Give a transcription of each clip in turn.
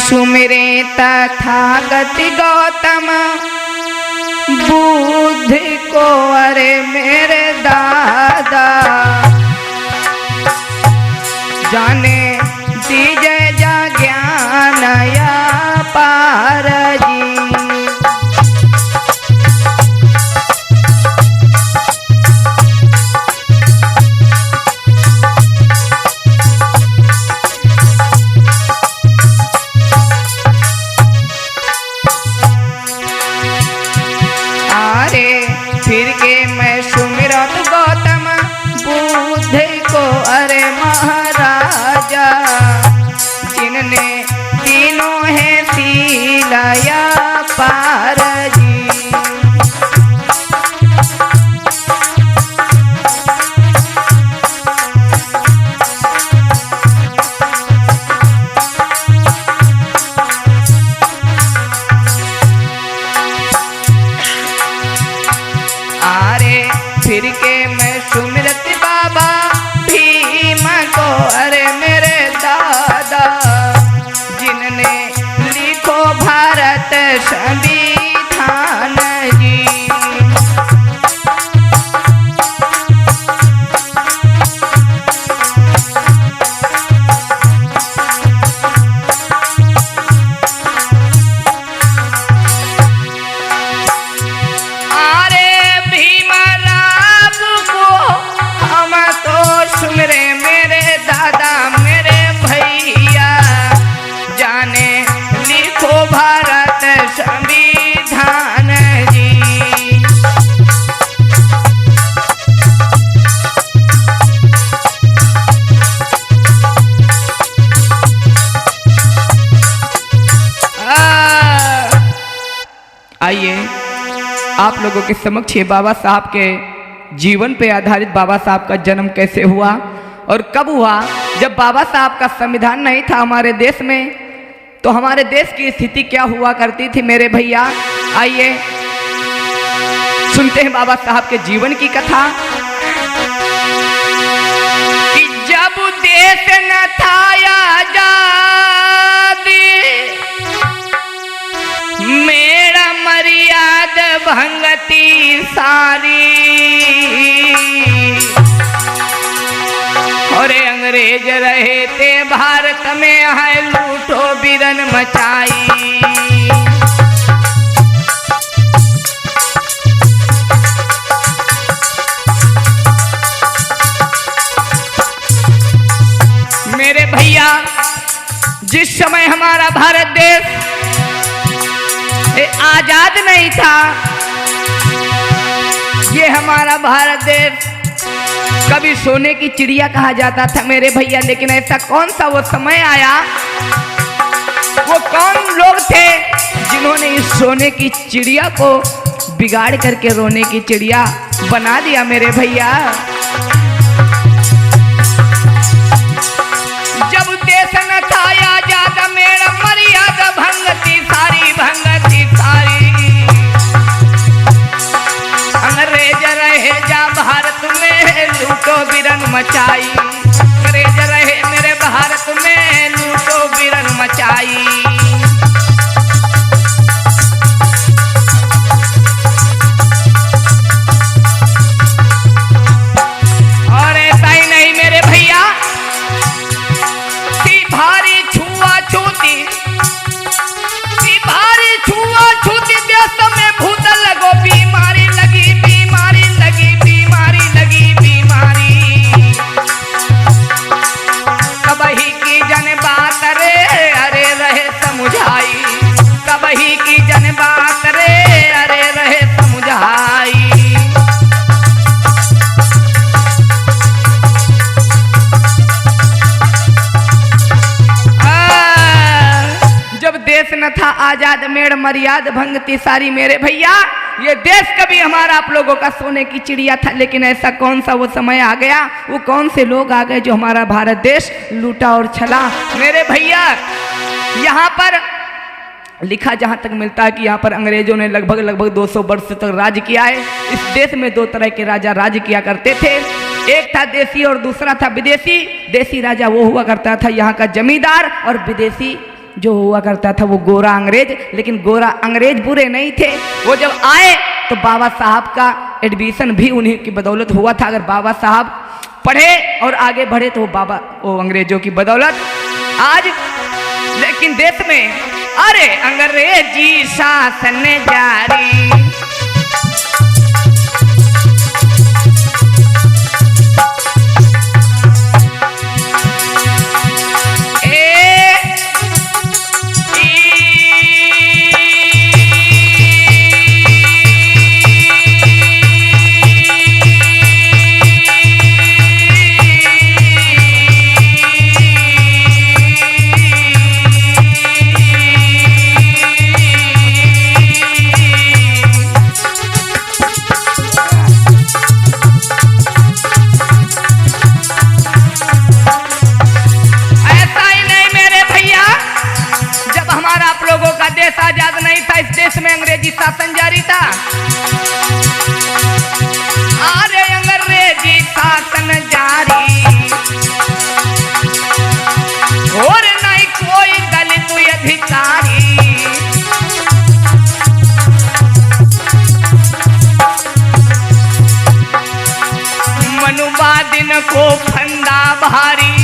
Sumire Tathagata Gautam बुद्धि को, अरे मेरे दादा जाने दीजे जा ज्ञान या पार जी। फिर के मैं सुमिरत गौतम बुद्ध को, अरे महाराजा जिनने तीनों है शीलया पार जी। फिर के मैं सुमिरत बाबा भीम को, अरे मेरे दादा जिनने लिखो भारत संविधान जी। सुमिरे मेरे दादा मेरे भैया जाने लिखो भारत संविधान जी। आइए आप लोगों के समक्ष ये बाबा साहब के जीवन पे आधारित बाबा साहब का जन्म कैसे हुआ और कब हुआ। जब बाबा साहब का संविधान नहीं था हमारे देश में, तो हमारे देश की स्थिति क्या हुआ करती थी मेरे भैया। आइए सुनते हैं बाबा साहब के जीवन की कथा। कि जब देश न था आजाद मेरा मर्याद भंगती सारी, और अंग्रेज रहे थे भारत में है लूटो बिरन मचाई। मेरे भैया जिस समय हमारा भारत देश आजाद नहीं था, ये हमारा भारत देश कभी सोने की चिड़िया कहा जाता था मेरे भैया। लेकिन ऐसा कौन सा वो समय आया, वो कौन लोग थे जिन्होंने इस सोने की चिड़िया को बिगाड़ करके रोने की चिड़िया बना दिया मेरे भैया। जब देश न था आजाद मेरा मर्यादा भंगती सारी, भंगती सारी, अंग्रेज रहे जा भारत में लूटो बिरन मचाई। अंग्रेज रहे मेरे भारत में लूटो बिरन मचाई। और ऐसा ही नहीं मेरे भैया, भारी छुआ छूती, भारी छुआ छूती देश में भूत लगो बीमारी लगी, बीमारी लगी, बीमारी लगी, बीमारी। कबही की जन बात रे अरे रहे समुझाई, कबही की जन बात रे अरे रहे समुझाई। जब देश न था आजाद मेड़ मर्याद भंगती सारी मेरे भैया, ये देश कभी हमारा आप लोगों का सोने की चिड़िया था। लेकिन ऐसा कौन सा वो समय आ गया, वो कौन से लोग आ गए जो हमारा भारत देश लूटा और छला मेरे भैया। यहाँ पर लिखा जहाँ तक मिलता है कि यहाँ पर अंग्रेजों ने लगभग 200 वर्ष तक राज किया है। इस देश में दो तरह के राजा राज किया करते थे, एक था देसी और दूसरा था विदेशी। देसी राजा वो हुआ करता था यहाँ का जमींदार, और विदेशी जो हुआ करता था वो गोरा अंग्रेज, लेकिन गोरा अंग्रेज बुरे नहीं थे। वो जब आए तो बाबा साहब का एडमिशन भी उन्हीं की बदौलत हुआ था। अगर बाबा साहब पढ़े और आगे बढ़े तो वो अंग्रेजों की बदौलत आज। लेकिन देश में अरे अंग्रेजी शासन जारी, आजाद नहीं था, इस देश में अंग्रेजी शासन जारी था। अरे अंग्रेजी शासन जारी और नहीं कोई दलित अधिकारी। मनुवादिन को फंदा भारी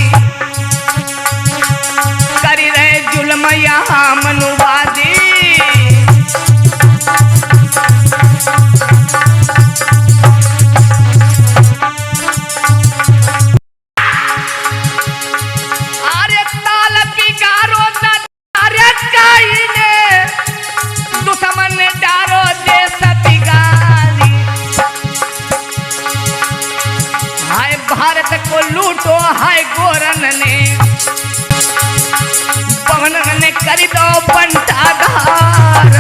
करी रहे जुल्म यहाँ मनुवादी। भारत को लूटो हाय गोरन ने, पवन ने कर दो बंटाधार।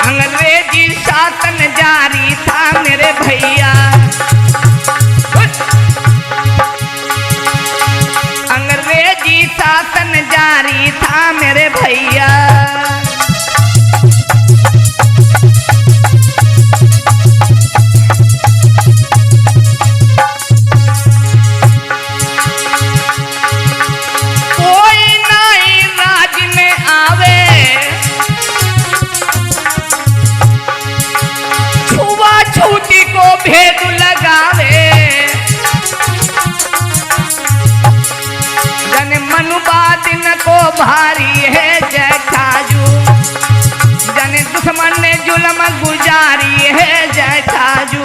अंग्रेजी शासन जारी था मेरे भैया, अंग्रेजी शासन जारी था मेरे भैया। कोई नहीं राज में आवे, छुआछूती को भेद लगावे। मनुवादिन को भारी है जय खाजू, जन दुश्मन ने जुल्म गुजारी है जय खाजू।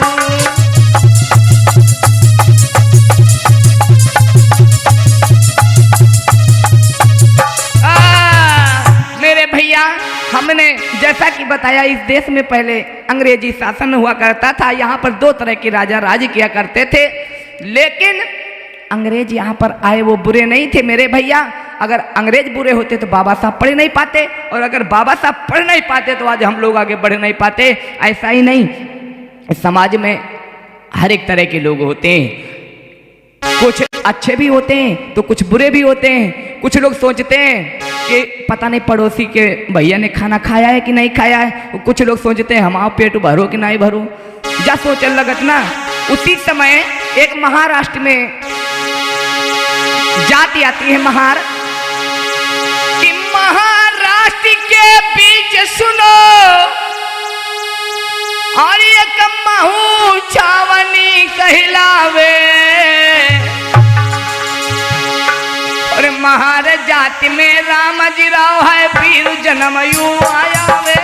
मेरे भैया, हमने जैसा कि बताया इस देश में पहले अंग्रेजी शासन हुआ करता था। यहाँ पर दो तरह के राजा राज किया करते थे, लेकिन अंग्रेज यहाँ पर आए वो बुरे नहीं थे मेरे भैया। अगर अंग्रेज बुरे होते तो बाबा साहब पढ़ नहीं पाते, और अगर बाबा साहब पढ़ नहीं पाते तो आज हम लोग आगे बढ़ नहीं पाते। ऐसा ही नहीं, समाज में हर एक तरह के लोग होते हैं, कुछ अच्छे भी होते हैं तो कुछ बुरे भी होते हैं। कुछ लोग सोचते हैं कि पता नहीं पड़ोसी के भैया ने खाना खाया है कि नहीं खाया है, कुछ लोग सोचते हैं हमारा पेट भरो कि नहीं भरो। जा सोचने लगत ना। उसी समय एक महाराष्ट्र में जाति आती है महार, कि महाराष्ट्र के बीच सुनो और एक महू छावनी कहलावे। और महार जाति में रामजी राव है वीर जन्म यू आया वे।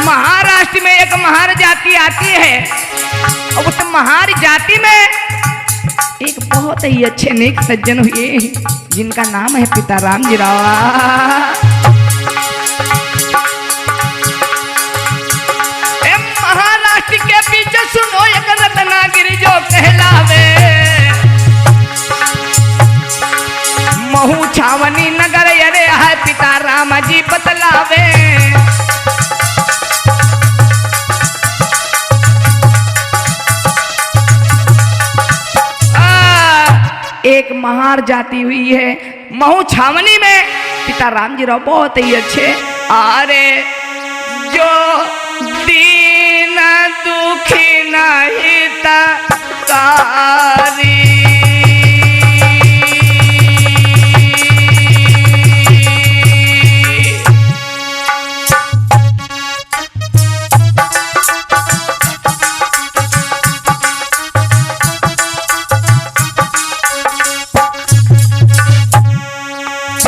महाराष्ट्र में एक महार जाति आती है, और उस महार जाति में एक बहुत ही अच्छे नेक सज्जन हुए जिनका नाम है पिता रामजी राव। महाराष्ट्र के पीछे सुनो एक रत्नागिरी जो कहलावे, महू छावनी नगर अरे है पिता राम जी बतलावे। एक महार जाती हुई है महू छावनी में। पिता राम जी राव बहुत ही अच्छे। अरे जो दीन दुखी नहीं तारी,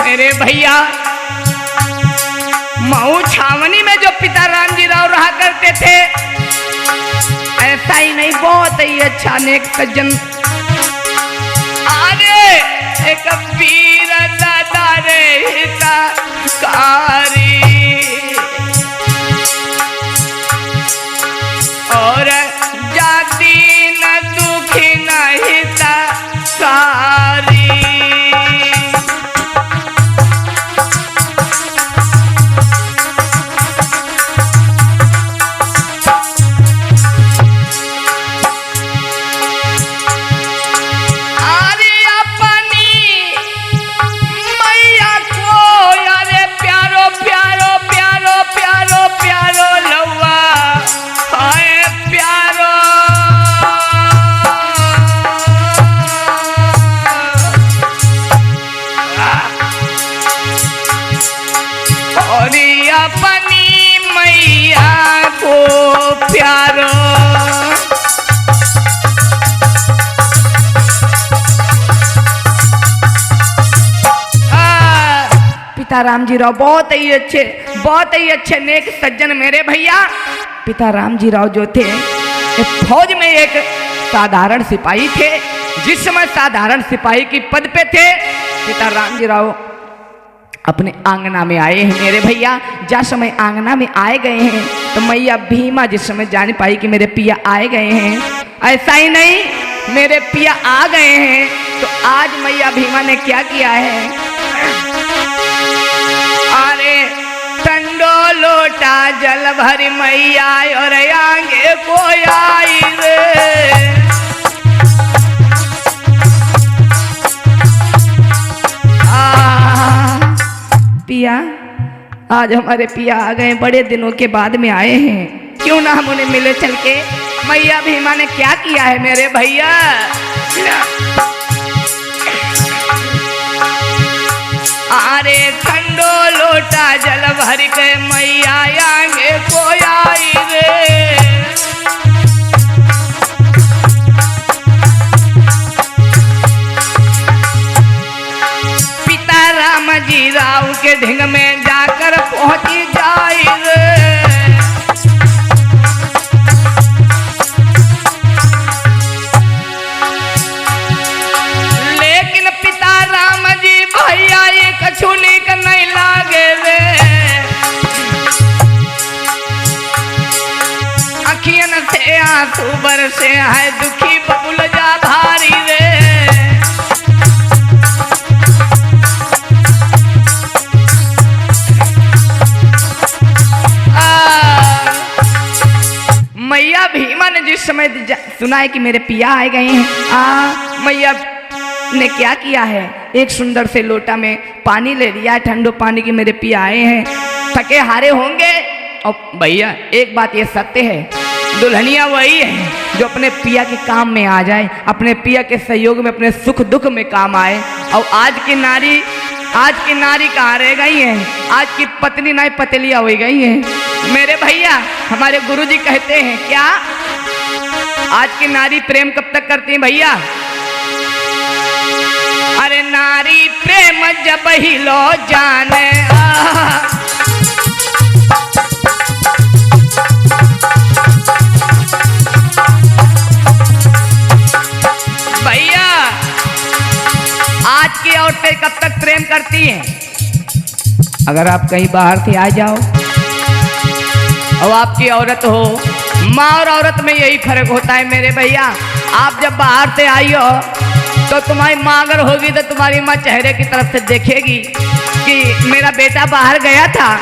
मेरे भैया महू छावनी में जो पिता राम जी राव रहा करते थे, ऐसा ही नहीं बहुत ही अच्छा नेक सज्जन। अरे एक वीर दादा रे हितकारी, और जाति न दुखी न हितकारी। पिता राम जी राव बहुत ही अच्छे नेक सज्जन मेरे भैया। पिता राम जी राव जो थे फौज में एक साधारण सिपाही थे। जिस समय साधारण सिपाही की पद पे थे, पिता राम जी राव अपने आंगना में आए हैं मेरे भैया। जिस समय आंगना में आए गए हैं तो मैया भीमा जिस समय जान पाई कि मेरे पिया आए गए हैं, ऐसा ही नहीं मेरे पिया आ गए हैं, तो आज मैया भीमा ने क्या किया है, अरे ठंडो लोटा जल भरी मैया और आगे को आई रे। पिया, आज हमारे पिया आ गए, बड़े दिनों के बाद में आए हैं, क्यों ना हम उन्हें मिले चल के। मैया भीमा ने क्या किया है मेरे भैया, अरे ठंडो लोटा जल भर के मैया आगे को आई रे। पिता राम जी राव के ढिंग में जाकर पहुंची जाई रे। लेकिन पिता राम जी भैया ये कछु नीक नहीं लागे रे। अखियन से आंसू बरसे है दुखी बबुल जा भारी रे। मैया भीमा ने जिस समय सुना है कि मेरे पिया आए गए हैं, मैया ने क्या किया है, एक सुंदर से लोटा में पानी ले लिया, ठंडो पानी की मेरे पिया आए हैं, थके हारे होंगे। और भैया एक बात ये सत्य है, दुल्हनिया वही है जो अपने पिया के काम में आ जाए, अपने पिया के सहयोग में अपने सुख दुख में काम आए। और आज की नारी कहाँ रह गई है, आज की पत्नी नहीं पतलिया हो गई है मेरे भैया। हमारे गुरुजी कहते हैं क्या, आज की नारी प्रेम कब तक करती है भैया, अरे नारी प्रेम जब ही लो जाने। भैया आज की औरतें कब तक प्रेम करती हैं, अगर आप कहीं बाहर से आ जाओ और आपकी औरत हो, माँ और औरत में यही फर्क होता है मेरे भैया। आप जब बाहर से आई हो तो तुम्हारी माँ अगर होगी तो तुम्हारी माँ चेहरे की तरफ से देखेगी कि मेरा बेटा बाहर गया था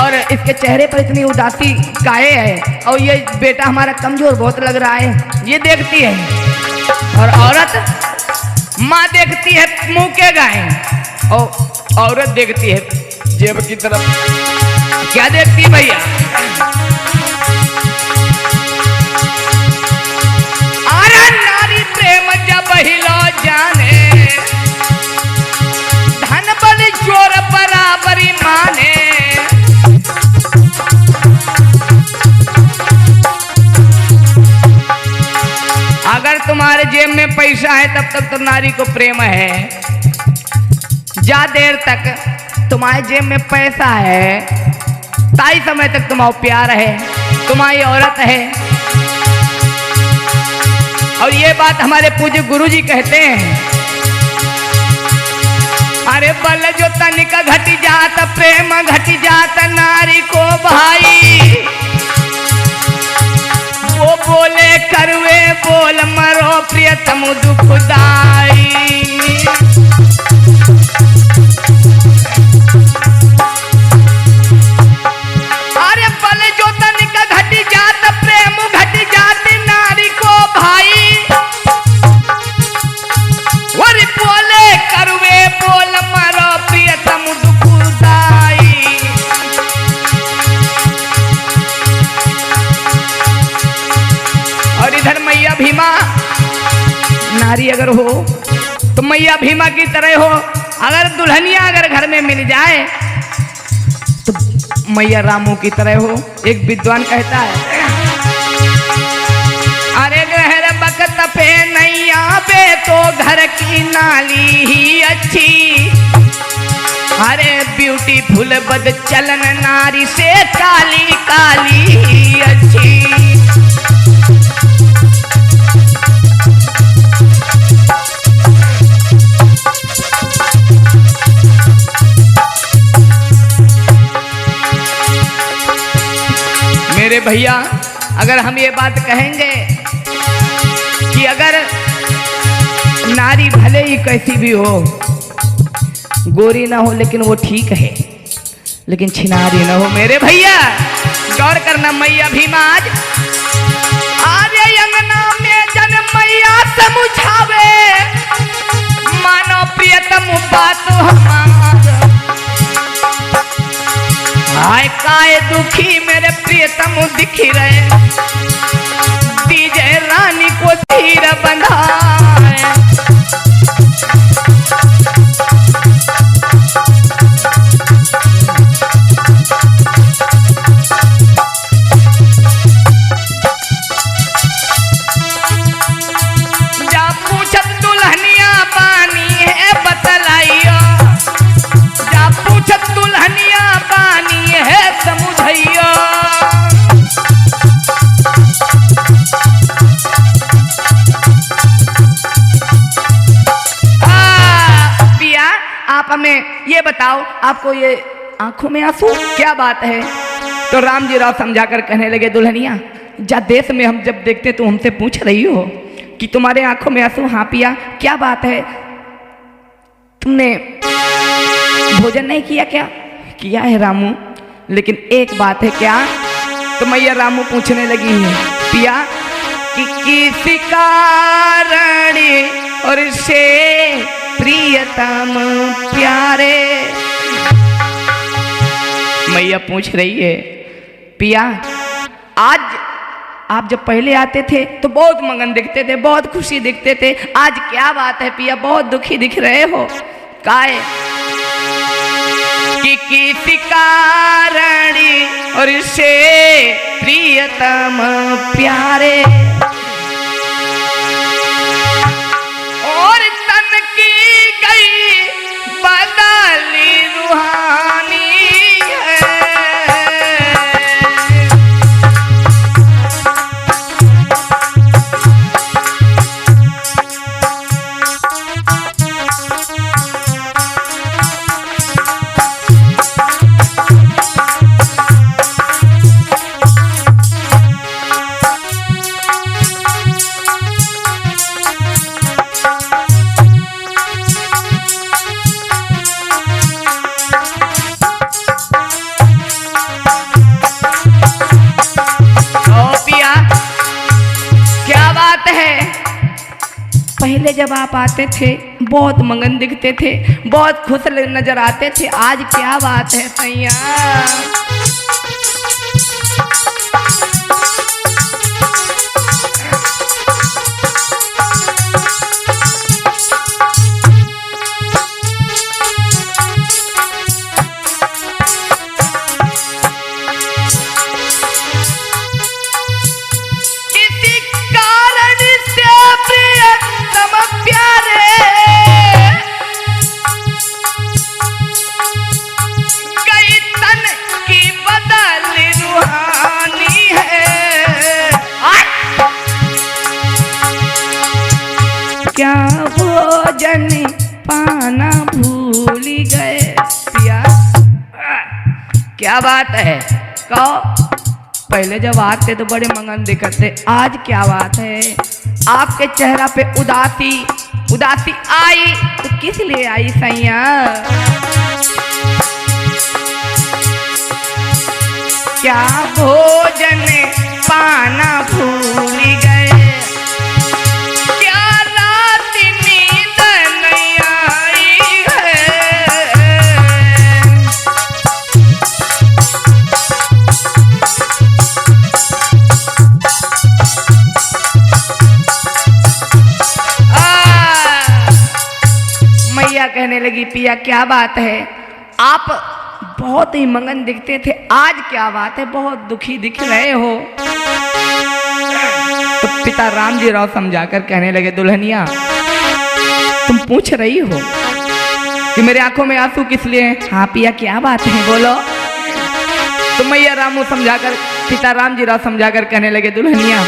और इसके चेहरे पर इतनी उदासी काहे है, और ये बेटा हमारा कमजोर बहुत लग रहा है, ये देखती है। और औरत माँ देखती है मुंह के गाय और औरत देखती है जेब की तरफ। क्या देखती है भैया? अरे नारी प्रेम जब हिलो जाने, धन बल चोर बराबरी माने। अगर तुम्हारे जेब में पैसा है तब तक तो नारी को प्रेम है। जा देर तक तुम्हारे जेब में पैसा है ताई समय तक तुम्हारा प्यार है, तुम्हारी औरत है। और ये बात हमारे पूज्य गुरुजी कहते हैं, अरे बल जो तनिक घट जात प्रेम घट जात नारी को भाई। वो बोले करवे बोल मरो प्रियतम दुखदाई। अरे बल जो तनिक घट जात प्रेम घट जात नारी को भाई। वरी बोले करवे बोल मरो प्रियतम दुखदाई। और इधर मैया भीमा, नारी अगर हो तो मैया भीमा की तरह हो। अगर दुल्हनिया अगर घर में मिल जाए तो मैया रामू की तरह हो। एक विद्वान कहता है, अरे गहर बकत पे नैया पे तो घर की नाली ही अच्छी। अरे ब्यूटीफुल बद चलन नारी से काली काली ही अच्छी। मेरे भैया, अगर हम ये बात कहेंगे कि अगर नारी भले ही कैसी भी हो, गोरी ना हो लेकिन वो ठीक है, लेकिन छिनारी ना हो। मेरे भैया गौर करना, मैया भीमा आज अंगना में जन मैया समझावे, मानो प्रियतम बात हमारा। आय काय दुखी मेरे प्रियतम दिखी रहे, दीजे रानी को धीर बंधाए। जा पूछत दुल्हनिया पानी है बतलाइयो, जा पूछत दुल्हनिया पानी है समुझइयो। पिया आप हमें ये बताओ, आपको ये आंखों में आंसू क्या बात है? तो राम जी राव समझाकर कहने लगे, दुल्हनिया जा देश में हम जब देखते तो हमसे पूछ रही हो कि तुम्हारे आंखों में आंसू। हाँ पिया क्या बात है? तुमने भोजन नहीं किया क्या? किया है रामू, लेकिन एक बात है। क्या? तो मैया रामू पूछने लगी है, पिया कि किसी कारण और से प्रियतम प्यारे। मैया पूछ रही है, पिया आज आप जब पहले आते थे तो बहुत मगन दिखते थे, बहुत खुशी दिखते थे, आज क्या बात है पिया, बहुत दुखी दिख रहे हो? काहे? कि किसी कारण और से प्रियतम प्यारे, और तन की गई बदली रूहानी है। पहले जब आप आते थे बहुत मगन दिखते थे, बहुत खुश नजर आते थे, आज क्या बात है सैया? क्या भोजन पाना भूल गए पिया? क्या बात है? कहो पहले जब आते तो बड़े मगन दिखते, आज क्या बात है? आपके चेहरा पे उदासी आई तो किस लिए आई सैया? क्या भोजन पाना भूल गए? कहने लगी पिया क्या बात है? आप बहुत ही मगन दिखते थे, आज क्या बात है? बहुत दुखी दिख रहे हो। तो पिता राम जी राव समझाकर कहने लगे दुल्हनिया तुम पूछ रही हो कि मेरे आंखों में आंसू किस लिए? हाँ पिया क्या बात है बोलो। तो मैया रामू समझाकर पिता राम जी राव समझाकर कहने लगे दुल्हनिया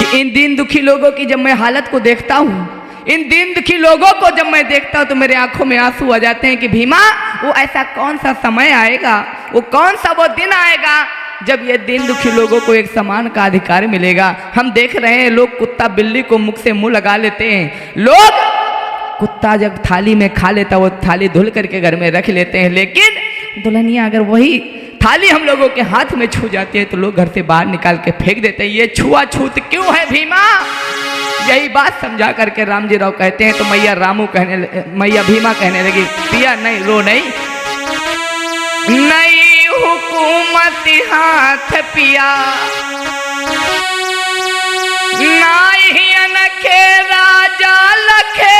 कि इन दीन दुखी लोगों की जब मैं हालत को देखता हूँ, इन दीन दुखी लोगों को जब मैं देखता हूं तो मेरे आंखों में आंसू आ जाते हैं कि भीमा वो ऐसा कौन सा समय आएगा, वो कौन सा वो दिन आएगा जब ये दीन दुखी लोगों को एक समान का अधिकार मिलेगा। हम देख रहे हैं लोग कुत्ता बिल्ली को मुख से मुंह लगा लेते हैं, लोग कुत्ता जब थाली में खा लेता वो थाली धुल करके घर में रख लेते हैं, लेकिन दुल्हनिया अगर वही थाली हम लोगों के हाथ में छू जाती है तो लोग घर से बाहर निकाल के फेंक देते हैं। ये छुआछूत क्यों है भीमा? यही बात समझा करके राम जी राव कहते हैं। तो मैया भीमा कहने लगी पिया नहीं रो नहीं, नई हुकूमत हाथ पिया नाही अनखे राजा लखे,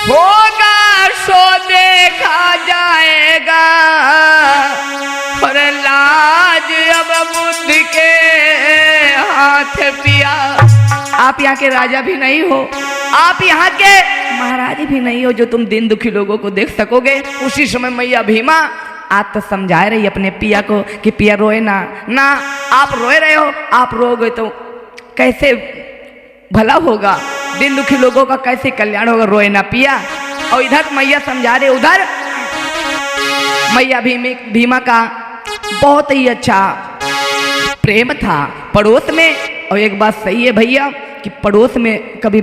होगा सो देखा जाएगा और लाज अब बुद्ध के हाथ पिया। आप यहाँ के राजा भी नहीं हो, आप यहाँ के महाराज भी नहीं हो जो तुम दिन दुखी लोगों को देख सकोगे। उसी समय मैया भीमा आप तो समझा रही अपने पिया को कि पिया रोए ना, ना आप रोए रहे हो, आप रोगे तो कैसे भला होगा, दिन दुखी लोगों का कैसे कल्याण होगा, रोए ना पिया। और इधर मैया समझा रहे, उधर मैया भीमा का बहुत ही अच्छा प्रेम था पड़ोस में। और एक बात सही है भैया कि पड़ोस में कभी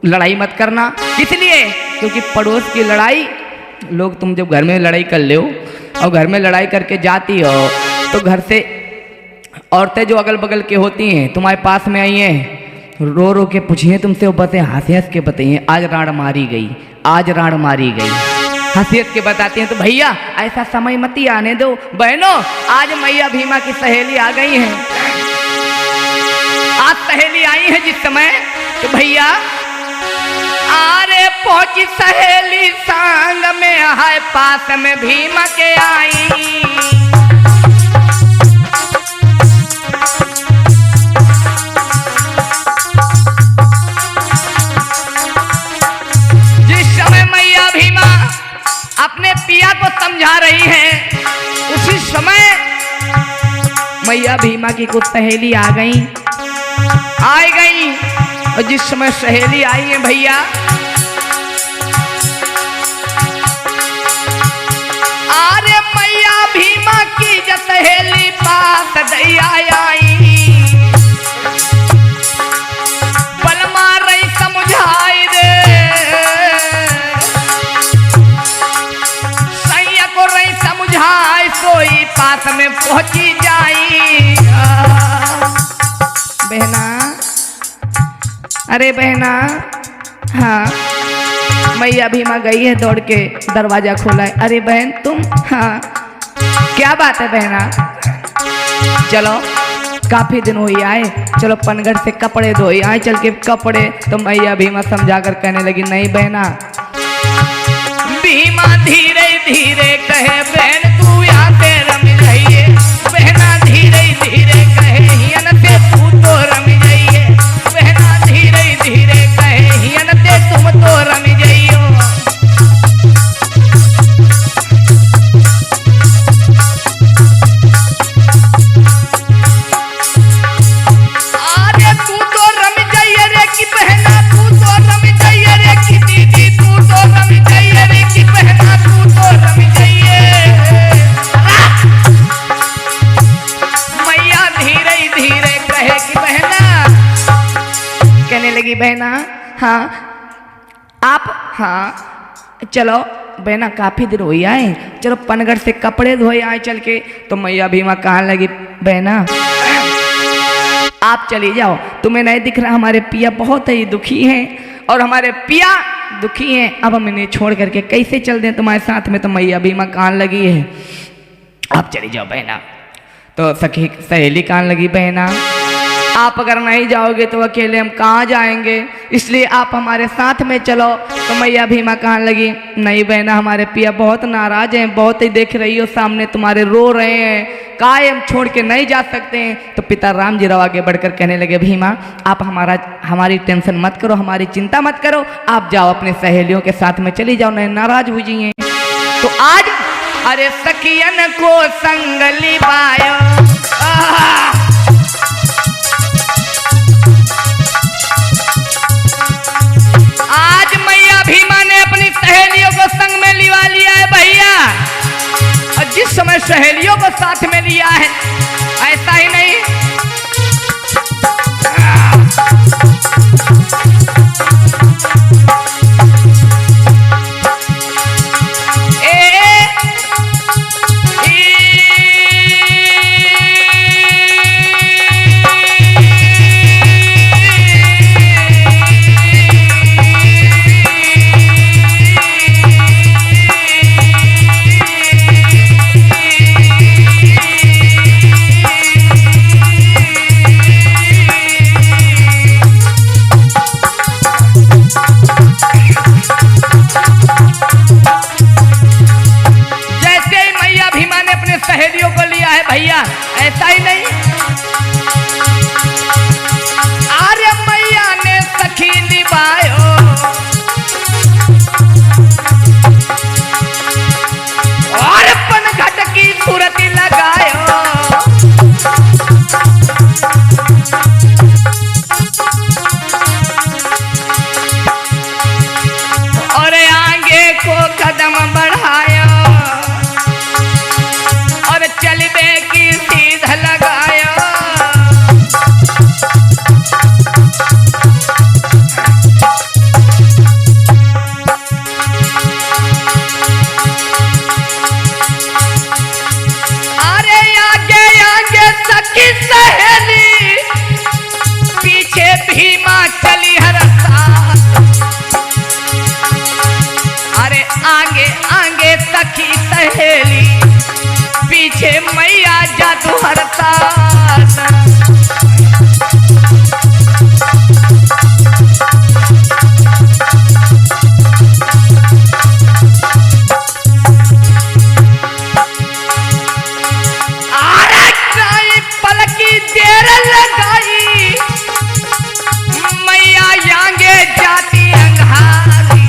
लड़ाई मत करना, इसलिए क्योंकि पड़ोस की लड़ाई, लोग तुम जब घर में लड़ाई कर ले और घर में लड़ाई करके जाती हो तो घर से औरतें जो अगल बगल के होती हैं तुम्हारे पास में आई हैं, रो रो के पूछिए तुमसे, वो बते हंस हंस के बताइए आज राड़ मारी गई, आज राड़ मारी गई, हंसियत के बताती हैं। तो भैया ऐसा समय मत ही आने दो। बहनों आज मैया भीमा की सहेली आ गई हैं, आज सहेली आई है जिस समय, तो भैया आरे पहुंची सहेली संग में है पास में भीमा के आई। जिस समय मैया भीमा अपने पिया को समझा रही है, उसी समय मैया भीमा की कुछ सहेली आ गई। और जिस समय सहेली आई है भैया, अरे मैया भीमा की जब सहेली पास दैया आई, बल मार रही समझाई रे, सैया को रही समझाई, सोई पास में पहुंची जाई। बहना, अरे बहना, हाँ मैया भीमा गई है दौड़ के दरवाजा खोला है। अरे बहन तुम, हाँ क्या बात है बहना, चलो काफी दिन हुई आए, चलो पनगढ़ से कपड़े धोई आए चल के कपड़े। तो मैया भीमा समझा कर कहने लगी नहीं बहना। भीमा धीरे धीरे कहे बहन तू यहाँ से रम जाइए, बहना धीरे धीरे कहे हियन से तू तो रम जाइए, बहना धीरे धीरे कहे हियन से तुम तो रम जाइयो। अरे तू तो रम जाइए रे कि बहना, तू तो रम जाइए रे कि दीदी, तू तो रम जाइए रे कि बहना, तू तो रम जाइए। मैया धीरे धीरे कहे कि बहना, कहने लगी बहना हाँ आप, हाँ चलो बहना काफी दिन हुई आए, चलो पनगढ़ से कपड़े धोए आए चल के। तो मैया भीमा कहने लगी बहना आप चली जाओ, तुम्हें नहीं दिख रहा हमारे पिया बहुत ही दुखी हैं और हमारे पिया दुखी हैं, अब हम इन्हें छोड़ करके कैसे चल दें तुम्हारे साथ में। तो मैया भीमा कहने लगी है आप चली जाओ बहना। तो सखी सहेली कहने लगी बहना आप अगर नहीं जाओगे तो अकेले हम कहाँ जाएंगे, इसलिए आप हमारे साथ में चलो। तो मैया भीमा कहने लगी नहीं बहना हमारे पिया बहुत नाराज हैं, बहुत ही देख रही हो सामने तुम्हारे रो रहे हैं, काहे हम छोड़ के नहीं जा सकते हैं। तो पिता राम जी राव आगे बढ़कर कहने लगे भीमा आप हमारी टेंशन मत करो, हमारी चिंता मत करो, आप जाओ अपने सहेलियों के साथ में चली जाओ, नहीं नाराज हो जाइए। तो आज अरे सखियन को संग लिबायो, आज मैया भीमा ने अपनी सहेलियों को संग में लिवा लिया है भैया। और जिस समय सहेलियों को साथ में लिया है ऐसा ही नहीं, सहेलियों को लिया है भैया ऐसा ही नहीं, आर्य मैया ने सखी निभायो, और पनघट की सूरत लगायो, और आगे को कदम बढ़ायो, चलबे की सीध लगायो। अरे आगे आगे सखी सहेली, पीछे भीमा चली हर साथ। अरे आगे आगे सखी सहेली, पीछे मैया जादू हर साथ। पलकी देर लगाई, मैया आगे जाती अंगारी।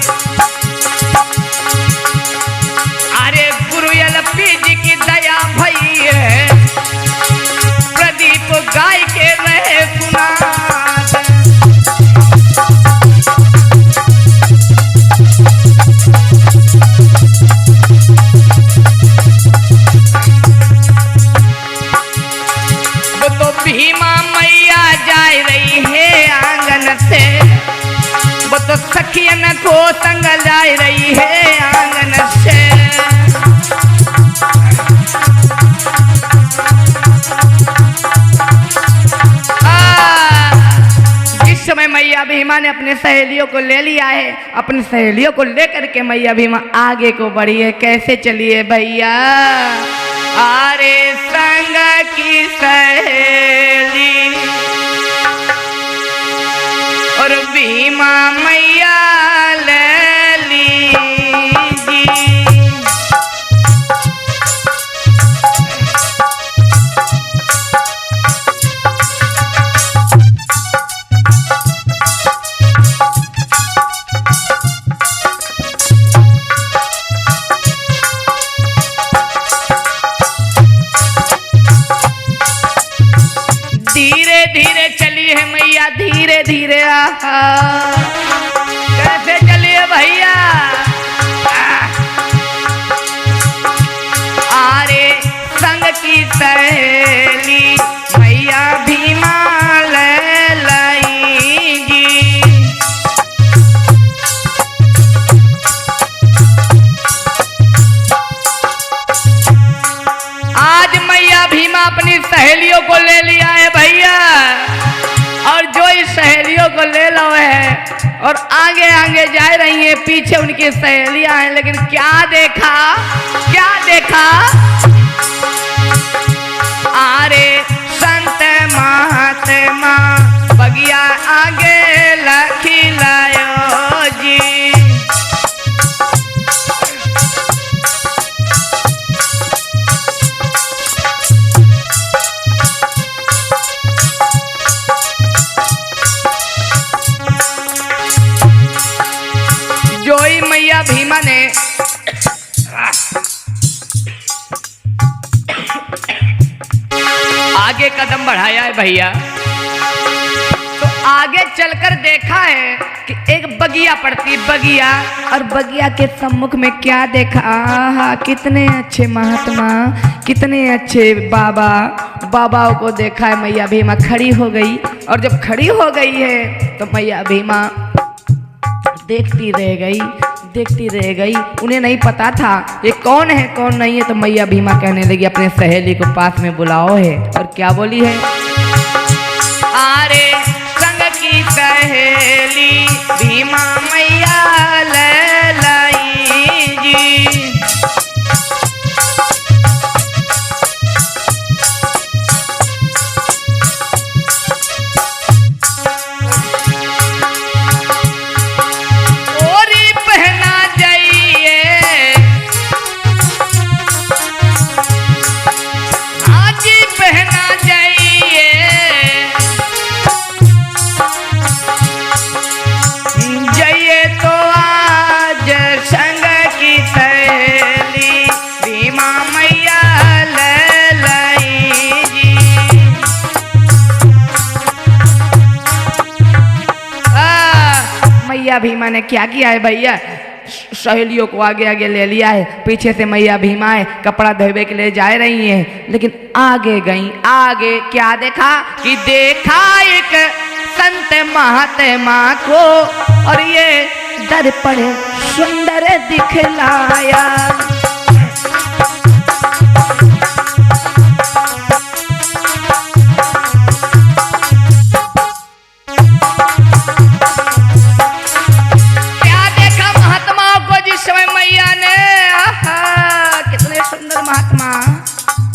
अरे गुरुयल पीज की दया भई है, प्रदीप गाय के रहे सुना। वो तो भीमा मैया जा रही है आंगन से, वो तो सखियन को संग जा रही है आंगन से। आ मैया भीमा ने अपने सहेलियों को ले लिया है। अपनी सहेलियों को लेकर के मैया भीमा आगे को बढ़ी है। कैसे चलिए भैया? अरे संग की सहेली और भीमा मैया ले लीजी। धीरे धीरे चली है मैया, धीरे धीरे। कैसे चलिए भैया? अरे संग की सहेली मैया भीमा ले लईगी। आज मैया भीमा अपनी सहेलियों को ले लिया है भैया, और जो इस सहेलियों को ले लो है और आगे आगे जा रही है, पीछे उनकी सहेलियां हैं। लेकिन क्या देखा, क्या देखा? अरे संत महात्मा बगिया आगे लखिलायो जी। जोई मैया भीमा ने आगे कदम बढ़ाया है भैया, तो आगे चलकर देखा है कि एक बगिया पड़ती, बगिया, और बगिया के सम्मुख में क्या देखा? आहा, कितने अच्छे महात्मा, कितने अच्छे बाबा, बाबाओं को देखा है। मैया भीमा खड़ी हो गई, और जब खड़ी हो गई है तो मैया भीमा देखती रह गई, देखती रह गई। उन्हें नहीं पता था ये कौन है कौन नहीं है। तो मैया भीमा कहने लगी अपने सहेली को पास में बुलाओ है, और क्या बोली है? अरे संग की सहेली भीमा मैया ले लईजी। मैया भीमा ने क्या किया है भैया? सहेलियों को आगे आगे ले लिया है, पीछे से मैया भीमा है कपड़ा धोबे के लिए जा रही है। लेकिन आगे गई, आगे क्या देखा? कि देखा एक संत महात्मा को, और ये दर्पण सुंदर दिखलाया।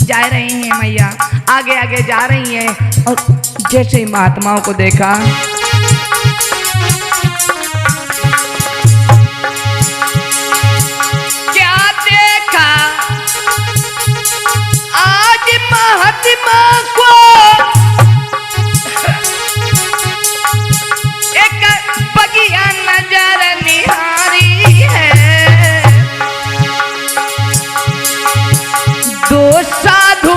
जा रही हैं मैया, आगे आगे जा रही हैं, और जैसे ही महात्माओं को देखा, क्या देखा? आज महात्मा को एक बगिया नजर निहारी है। दो साधु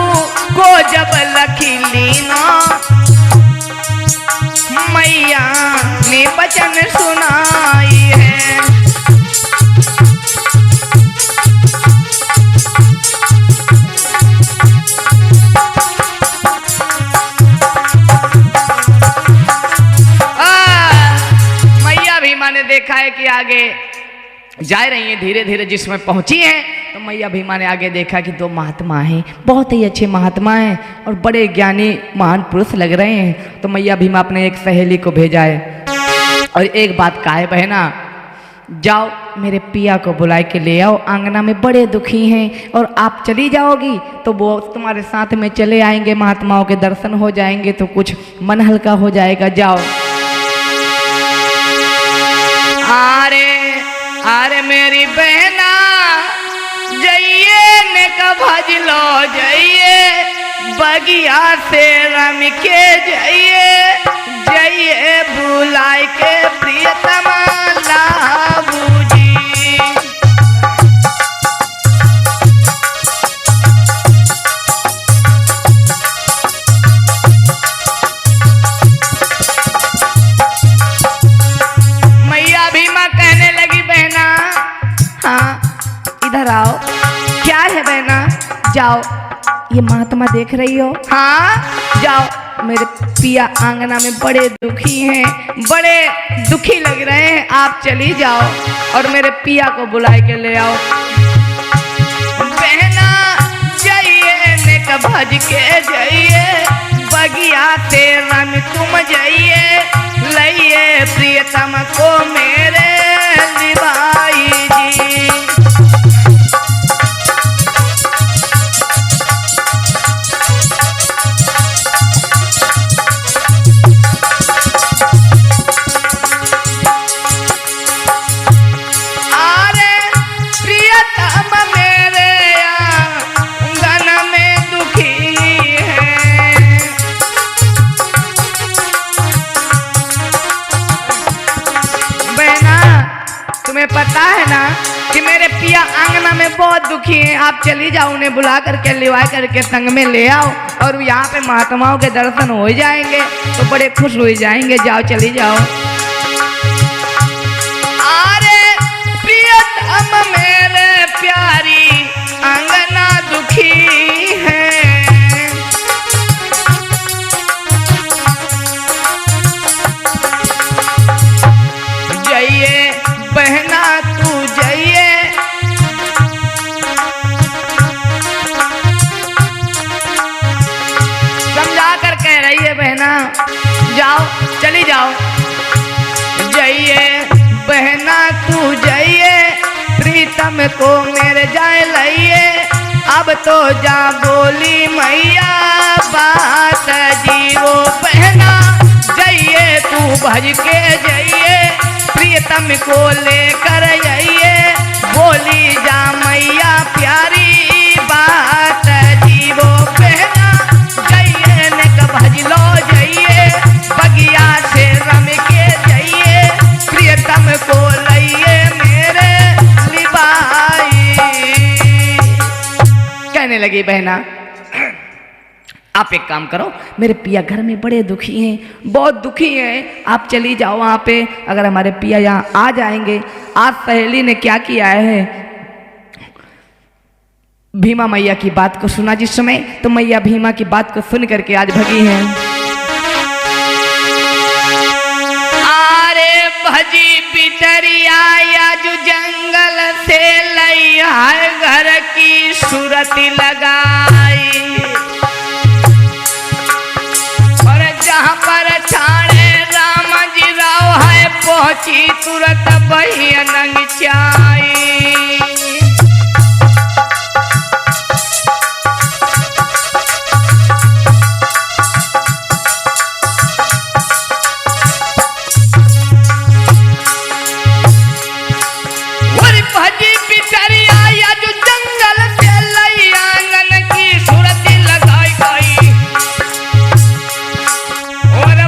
को जब लखीली ना मैया ने वचन सुनाई है। मैया भीमा ने देखा है कि आगे जा रही हैं, धीरे धीरे जिसमें पहुंची हैं, तो मैया भीमा ने आगे देखा कि दो महात्मा हैं, बहुत ही अच्छे महात्मा हैं और बड़े ज्ञानी महान पुरुष लग रहे हैं। तो मैया भीमा अपने एक सहेली को भेजा है और एक बात का है बहना, जाओ मेरे पिया को बुलाए के ले आओ, आंगना में बड़े दुखी हैं। और आप चली जाओगी तो वो तुम्हारे साथ में चले आएंगे, महात्माओं के दर्शन हो जाएंगे तो कुछ मन हल्का हो जाएगा। जाओ। अरे मेरी बहना जइए ने का भज लो, जइए बगिया से रम के, जइए जइए बुलाए के प्रियतम लाबू जी। मैया भीमा कहने लगी बहना, हाँ इधर आओ। क्या है बहना? जाओ, ये महात्मा देख रही हो? हाँ जाओ, मेरे पिया आंगना में बड़े दुखी हैं, बड़े दुखी लग रहे हैं, आप चली जाओ और मेरे पिया को बुलाए के ले आओ। बहना जाइए ने भज के, जाइए बगिया तेरा में तुम जाइए, लइए प्रियतम को मेरे लिबाई जी। पता है ना कि मेरे पिया आंगना में बहुत दुखी हैं, आप चली जाओ, उन्हें बुला करके लिवा करके संग में ले आओ और यहाँ पे महात्माओं के दर्शन हो जाएंगे तो बड़े खुश हो जाएंगे। जाओ चली जाओ। अरे प्रियतम मेरे प्यारी आंगना दुखी है, जाइए बहना तू जाइए, समझा कर कह रही है बहना, जाओ चली जाओ। जाइए बहना तू जाइए, प्रीतम को मेरे जाए लइए, अब तो जा बोली मैया बात जी। वो बहना जाइए तू भज के, जाइए प्रियतम को लेकर जाइए, बोली जा मैया प्यारी बात जी। वो बहना जाइए ने भज लो, जाइए बगिया से रम के, जाइए प्रियतम को लइए मेरे लिबाई। कहने लगी बहना, आप एक काम करो, मेरे पिया घर में बड़े दुखी हैं, बहुत दुखी हैं, आप चली जाओ वहाँ पे। अगर हमारे पिया यहाँ आ जाएंगे, आज सहेली ने क्या किया है, भीमा मैया की बात को सुना जिस समय, तो मैया भीमा की बात को सुन करके आज भगी हैं। अरे भजी पितरिया या जो जंगल से लैया घर की सूरत लगाई, जहाँ पर छाड़े राम जी राव है, पहुंची तुरंत बही नंग चाई। और भजी पितरिया या जो जंगल से लई आंगन की सूरत लगाई गई,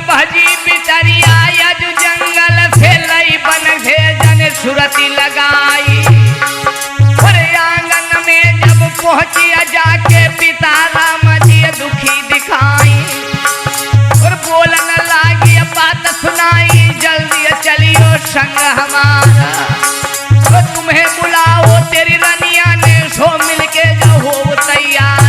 भजी पितरिया या जो जंगल से लई बन भेजन सूरती लगाई। और आंगन में जब पहुंचिया जाके पिता राम जी दुखी दिखाई, और बोलन लागी बात सुनाई, जल्दी चलियो संग हमारा, तो तुम्हें बुलाओ तेरी रनिया ने, सो मिलके जो हो तैयार।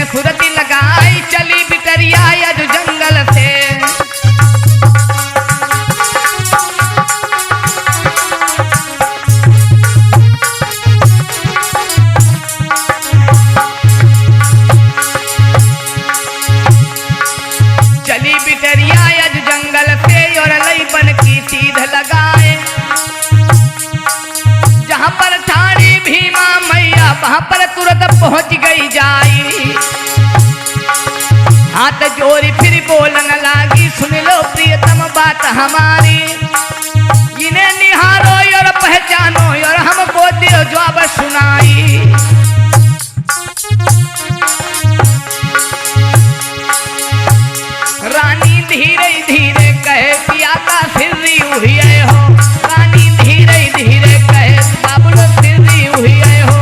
सूरती लगाई हमारी, इन्हें निहारो और पहचानो और हमको दियो जवाब सुनाई। रानी धीरे धीरे कहे पिया का सिर्री हुई हो, रानी धीरे धीरे कहे बाबुल सिर्री हुई हो।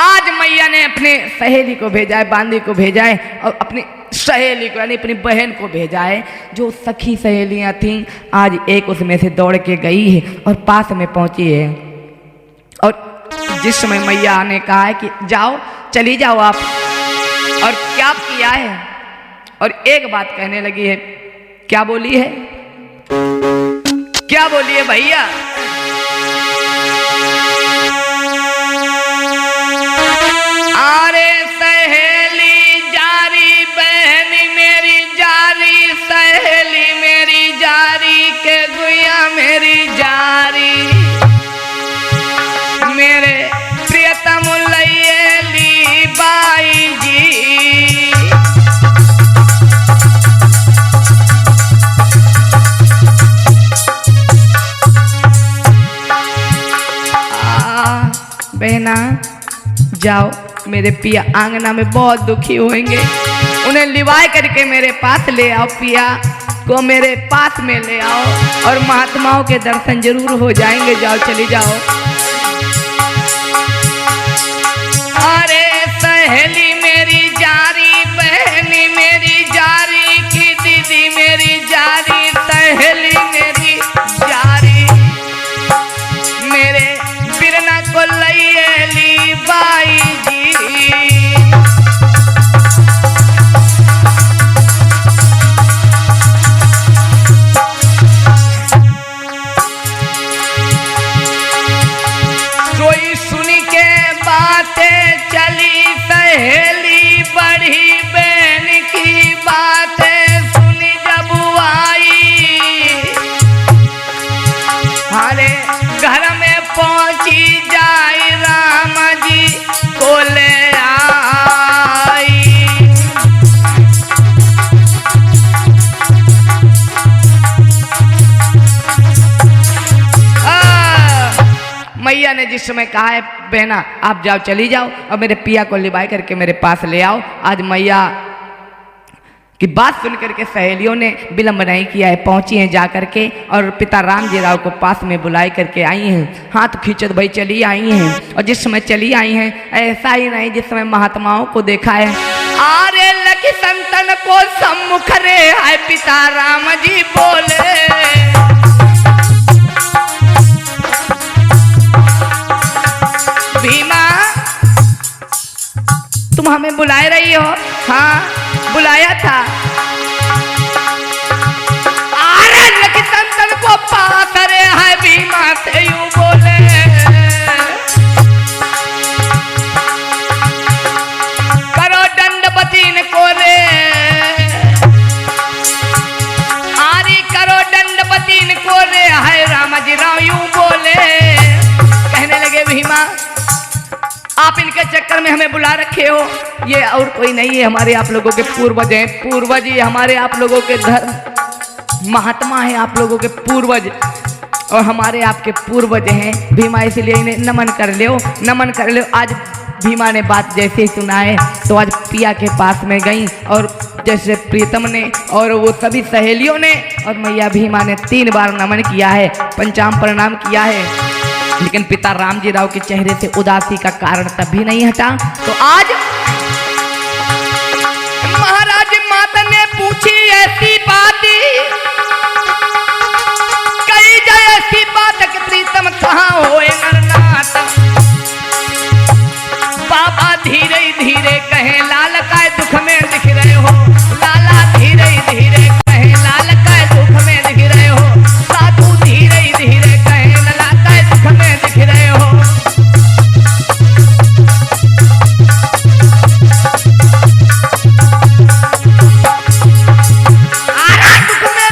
आज मैया ने अपने सहेली को भेजा है, बांदी को भेजा है और अपनी सहेली को यानी अपनी बहन को भेजा है। जो सखी सहेलियां थीं आज एक उसमें से दौड़ के गई है और पास में पहुंची है। और जिस समय मैया ने कहा है कि जाओ चली जाओ आप, और क्या किया है, और एक बात कहने लगी है। क्या बोली है, क्या बोली है भैया? अरे सहेली जारी बहन मेरी जारी, सहेली मेरी जारी के गुया मेरी जारी, मेरे प्रियतम लैली बाई जी। बहना जाओ, मेरे पिया आंगना में बहुत दुखी होंगे, उन्हें लिवाए करके मेरे पास ले आओ, पिया को मेरे पास में ले आओ और महात्माओं के दर्शन जरूर हो जाएंगे। जाओ चली जाओ। अरे सहेली मेरी जारी बहनी मेरी जारी की दीदी मेरी जारी, सहेली मेरी जारी, मेरे बिरना को लैली बाई जी। कोई सुनी के बातें चली सहेली बड़ी बहन की बातें सुनी जब आई, हरे घर में पहुंची जाए राम जी को ले आई। मैया ने जिस समय कहा है बहना आप जाओ चली जाओ और मेरे पिया को लिवाए करके मेरे पास ले आओ, आज मैया की बात सुन करके सहेलियों ने विलंब नहीं किया है, पहुंची हैं जा करके और पिता राम जी राव को पास में बुलाए करके आई हैं। हाथ खींचत भाई चली आई हैं, और जिस समय चली आई हैं ऐसा ही नहीं जिस समय महात्माओं को देखा है। आरे लखी संतन को सम्मुख रे है पिता राम जी बोले, भीमा तुम हमें बुलाए रही हो? हाँ बुलाया था। अरे लखी संतन को पास रे है भीमा से यूं बोले, करो दंडपतीन को रे, आरी करो दंडपतीन को रे है राम जी राव यूं बोले। कहने लगे भीमा आप इनके चक्कर में हमें बुला रखे हो, ये और कोई नहीं है, हमारे आप लोगों के पूर्वज हैं, पूर्वज ये हमारे आप लोगों के धर्म महात्मा है, आप लोगों के पूर्वज और हमारे आपके पूर्वज हैं भीमा, इसलिए इन्हें नमन कर लो, नमन कर लो। आज भीमा ने बात जैसे ही सुना है तो आज पिया के पास में गई और जैसे प्रीतम ने और वो सभी सहेलियों ने और मैया भीमा ने 3 बार नमन किया है, पंचाम प्रणाम किया है, लेकिन पिता राम जी राव के चेहरे से उदासी का कारण तब भी नहीं हटा। तो आज महाराज माता ने पूछी ऐसी बात, कही जाए ऐसी बात कि प्रीतम कहाँ होए नरनाथ। बाबा धीरे धीरे कहे लाल का दुख में दिख रहे हो, लाला धीरे धीरे कहे लाल का दुख में दिख रहे हो, साधु धीरे धीरे कहे लाला का दुख में दिख रहे हो। आरा दुख में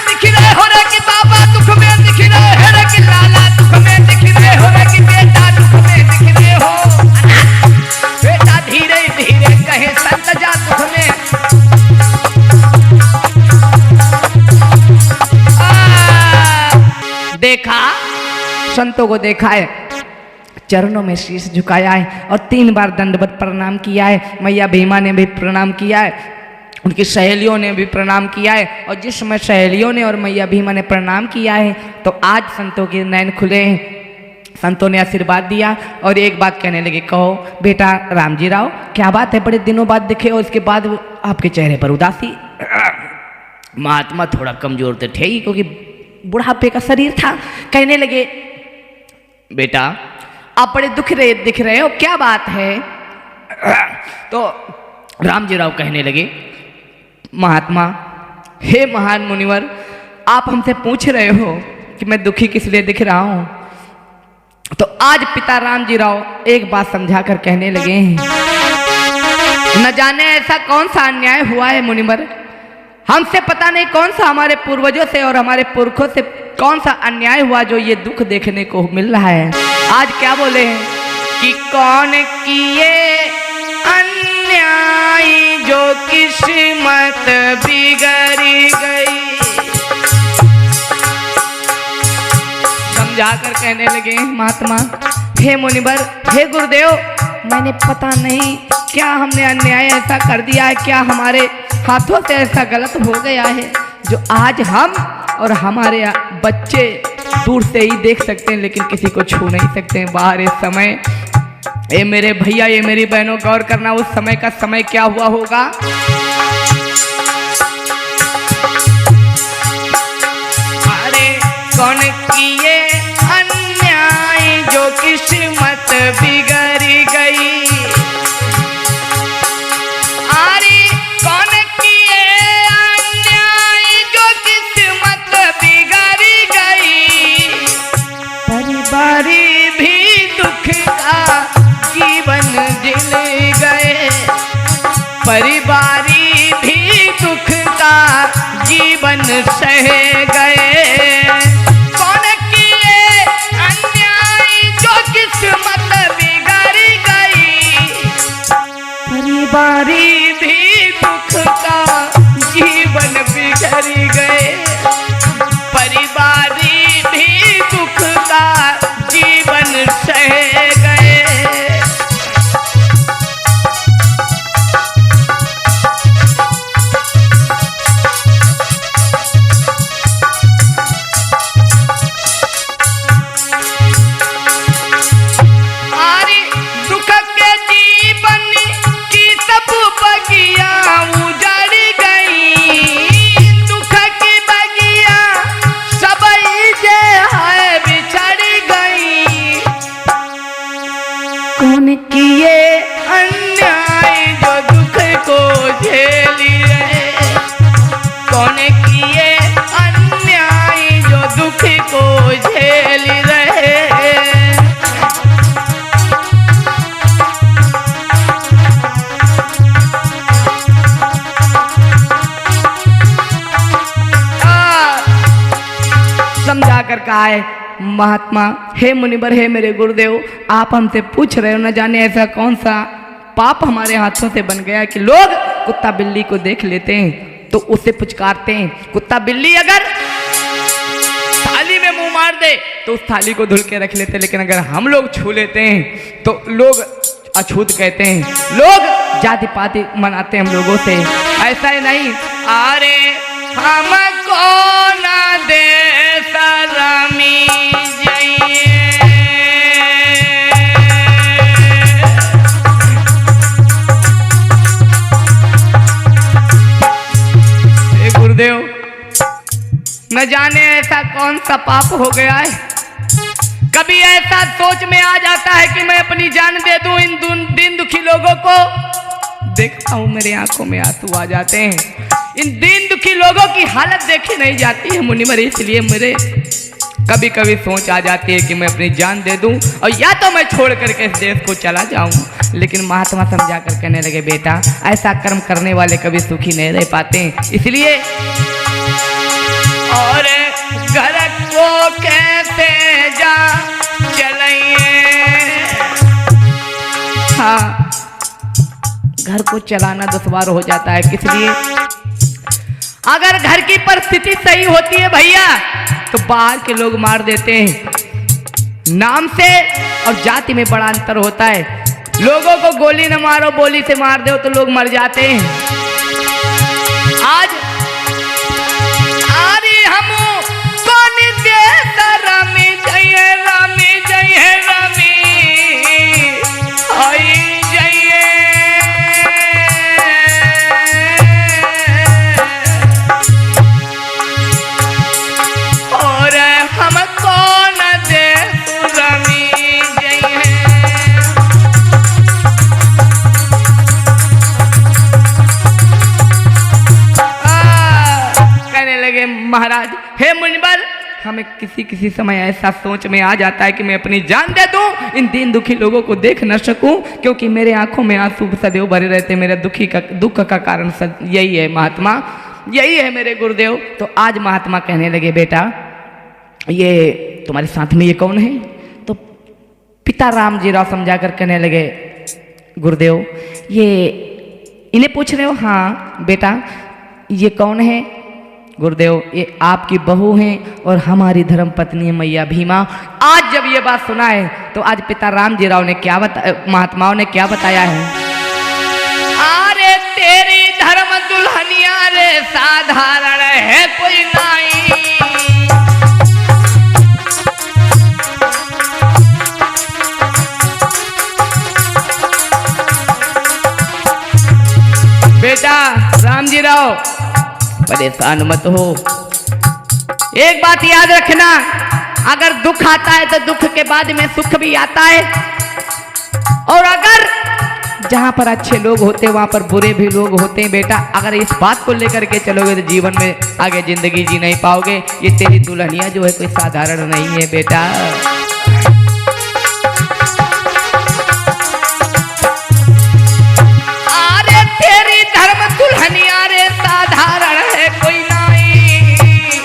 संतों को देखा है, चरणों में शीश झुकाया है और 3 बार दंडवत प्रणाम किया है। मैया भीमा ने भी प्रणाम किया है, उनकी सहेलियों ने भी प्रणाम किया है। और जिस समय सहेलियों ने और मैया भीमा ने प्रणाम किया है तो आज संतों के नैन खुले हैं। संतों ने आशीर्वाद दिया और एक बात कहने लगे, कहो बेटा रामजी राव, क्या बात है, बड़े दिनों बाद दिखे और इसके बाद आपके चेहरे पर उदासी। महात्मा थोड़ा कमजोर तो थे ही, क्योंकि बुढ़ापे का शरीर था। कहने लगे, बेटा आप बड़े दिख रहे हो, क्या बात है। तो रामजी राव कहने लगे, महात्मा, हे महान मुनिवर, आप हमसे पूछ रहे हो कि मैं दुखी किस लिए दिख रहा हूं। तो आज पिता रामजी राव एक बात समझा कर कहने लगे हैं, न जाने ऐसा कौन सा अन्याय हुआ है मुनिवर, हमसे पता नहीं कौन सा हमारे पूर्वजों से और हमारे पुरखों से कौन सा अन्याय हुआ जो ये दुख देखने को मिल रहा है। आज क्या बोले हैं कि कौन किए अन्याय जो किस्मत बिगड़ी गई। समझाकर कहने लगे महात्मा, हे मुनिवर, हे गुरुदेव, मैंने पता नहीं क्या हमने अन्याय ऐसा कर दिया है, क्या हमारे हाथों से ऐसा गलत हो गया है जो आज हम और हमारे बच्चे दूर से ही देख सकते हैं लेकिन किसी को छू नहीं सकते हैं। बाहर इस समय, ये मेरे भैया, ये मेरी बहनों, गौर करना उस समय का समय क्या हुआ होगा। अरे कौन किए अन्याय जो किस्मत बिगड़ी गई। अरे कौन किए अन्याय जो किस्मत बिगड़ी गई। परिवारी भी दुख का जीवन जिल गए, परिवारी भी दुख का जीवन सह गए। कौन किए अन्याय जो किस्मत बिगड़ी गई। परिवारी भी दुख का जीवन बिगड़ गए, परिवारी भी दुख का जीवन सह गए। कौन किए अन्याय जो दुख को झेली रहे। कौन किए अन्याय जो दुख को झेली रहे। समझा कर कहा है, महात्मा, हे मुनिवर, हे मेरे गुरुदेव, आप हमसे पूछ रहे हो, न जाने ऐसा कौन सा पाप हमारे हाथों से बन गया कि लोग कुत्ता बिल्ली को देख लेते हैं तो उससे पुचकारते हैं। कुत्ता बिल्ली अगर थाली में मुंह मार दे तो उस थाली को धुल के रख लेते हैं, लेकिन अगर हम लोग छू लेते हैं तो लोग अछूत कहते हैं, लोग जाति पाति मनाते हैं हम लोगों से। ऐसा ही नहीं, अरे हमको ना दे शरमी जाइए। गुरुदेव, न जाने ऐसा कौन सा पाप हो गया है, कभी ऐसा सोच में आ जाता है कि मैं अपनी जान दे दूं इन दीन दुखी लोगों को। देखता हूं मेरे आंखों में आंसू आ जाते हैं। इन दीन दुखी लोगों की हालत देखी नहीं जाती है मुनिवर, इसलिए मेरे कभी कभी सोच आ जाती है कि मैं अपनी जान दे दूं और या तो मैं छोड़ करके इस देश को चला जाऊं। लेकिन महात्मा समझा कर कहने लगे, बेटा ऐसा कर्म करने वाले कभी सुखी नहीं रह पाते, इसलिए और घर को कैसे जा चलाइए। हाँ, घर को चलाना दुश्वार हो जाता है, इसलिए अगर घर की परिस्थिति सही होती है भैया तो बाहर के लोग मार देते हैं, नाम से और जाति में बड़ा अंतर होता है। लोगों को गोली न मारो, बोली से मार दो तो लोग मर जाते हैं। आज आरी हम कौन देश रामी जय रामी जय रामी आई जय और हम कौन देश रामी जय महाराज। हे मुनिवर, हमें किसी किसी समय ऐसा सोच में आ जाता है कि मैं अपनी जान दे दूं, इन दीन दुखी लोगों को देख न सकूं, क्योंकि मेरे आंखों में आंसू सदैव भरे रहते। मेरे दुख का कारण यही है महात्मा, यही है मेरे गुरुदेव। तो आज महात्मा कहने लगे, बेटा ये तुम्हारे साथ में ये कौन है? तो पिता राम जी राव समझा कर कहने लगे, गुरुदेव ये इन्हें पूछ रहे हो? हाँ बेटा, ये कौन है? गुरुदेव ये आपकी बहू हैं और हमारी धर्म पत्नी है मैया भीमा। आज जब ये बात सुना है तो आज पिता राम जी राव ने क्या महात्माओं ने क्या बताया है? अरे तेरी धर्म दुल्हनिया रे साधारण है कोई नहीं, बेटा राम जी राव परेशान मत हो। एक बात याद रखना, अगर दुख आता है तो दुख के बाद में सुख भी आता है, और अगर जहां पर अच्छे लोग होते हैं वहां पर बुरे भी लोग होते हैं। बेटा अगर इस बात को लेकर के चलोगे तो जीवन में आगे जिंदगी जी नहीं पाओगे। ये तेरी दुल्हनिया जो है कोई साधारण नहीं है बेटा। अरे तेरी धर्म दुल्हनिया रे साधारण है कोई नहीं,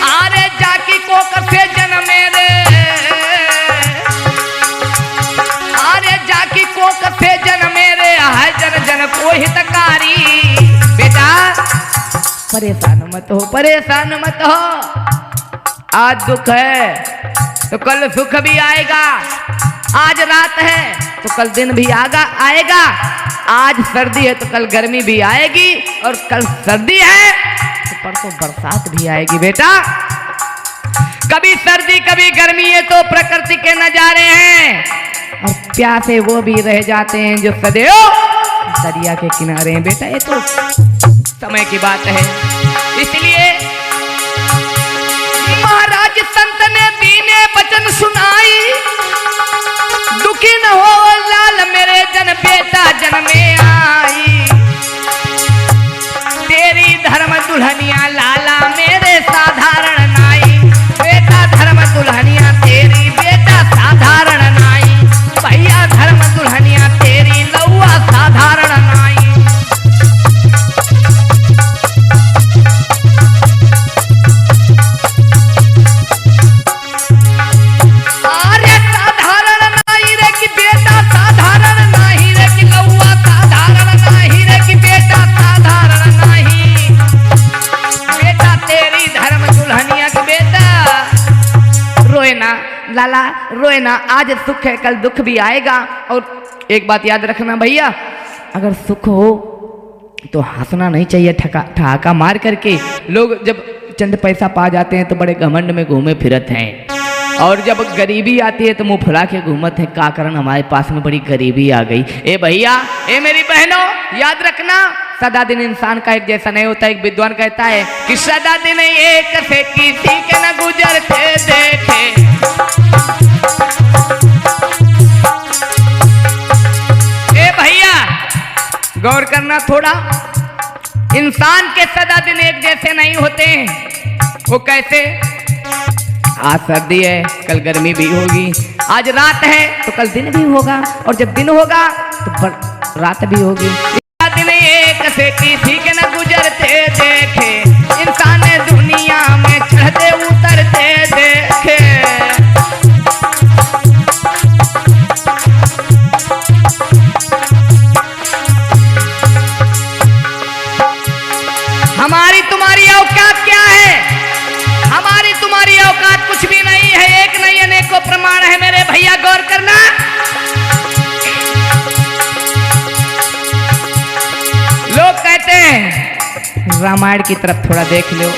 अरे जाकी को कसे जन्मे रे, अरे जाकी को कसे जन्मे रे है जन जन को हितकारी। बेटा परेशान मत हो, परेशान मत हो। आज दुख है तो कल सुख भी आएगा, आज रात है तो कल दिन भी आएगा, आज सर्दी है तो कल गर्मी भी आएगी, और कल सर्दी है तो परसों बरसात भी आएगी। बेटा कभी सर्दी कभी गर्मी है तो प्रकृति के नजारे हैं, और प्यासे वो भी रह जाते हैं जो सदैव दरिया के किनारे हैं। बेटा ये तो समय की बात है। इसलिए महाराज संत ने दीने वचन सुनाई, दुखी न हो लाल मेरे जन बेटा जन्मे आई, तेरी धर्म दुल्हनिया लाला मेरे साधारण नाई, बेटा धर्म दुल्हनिया तेरी बेटा साधारण नाई, भैया धर्म दुल्हनिया तेरी लौआ साधारण नाई। लाला रोए ना, आज सुख है कल दुख भी आएगा। और एक बात याद रखना भैया, अगर सुख हो तो हंसना नहीं चाहिए ठहाका मार करके। लोग जब चंद पैसा पा जाते हैं तो बड़े घमंड में घूमे फिरत हैं, और जब गरीबी आती है तो मुंह फुला के घूमत है, का कारण हमारे पास में बड़ी गरीबी आ गई। ए भैया ए मेरी बहनों याद रखना, सदा दिन इंसान का एक जैसा नहीं होता। एक विद्वान कहता है कि सदा दिन एक से किसी के न गुजरते देखे, ए भैया गौर करना थोड़ा, इंसान के सदा दिन एक जैसे नहीं होते हैं। वो कैसे? आज सर्दी है कल गर्मी भी होगी, आज रात है तो कल दिन भी होगा, और जब दिन होगा तो रात भी होगी। दिन एक से किसी के न गुजरते देखे, इंसान ने दुनिया में चढ़ते उतरते देखे। हमारी तुम्हारी औकात क्या है? हमारी तुम्हारी औकात कुछ भी प्रमाण है मेरे भैया, गौर करना। लोग कहते हैं रामायण की तरफ थोड़ा देख लो।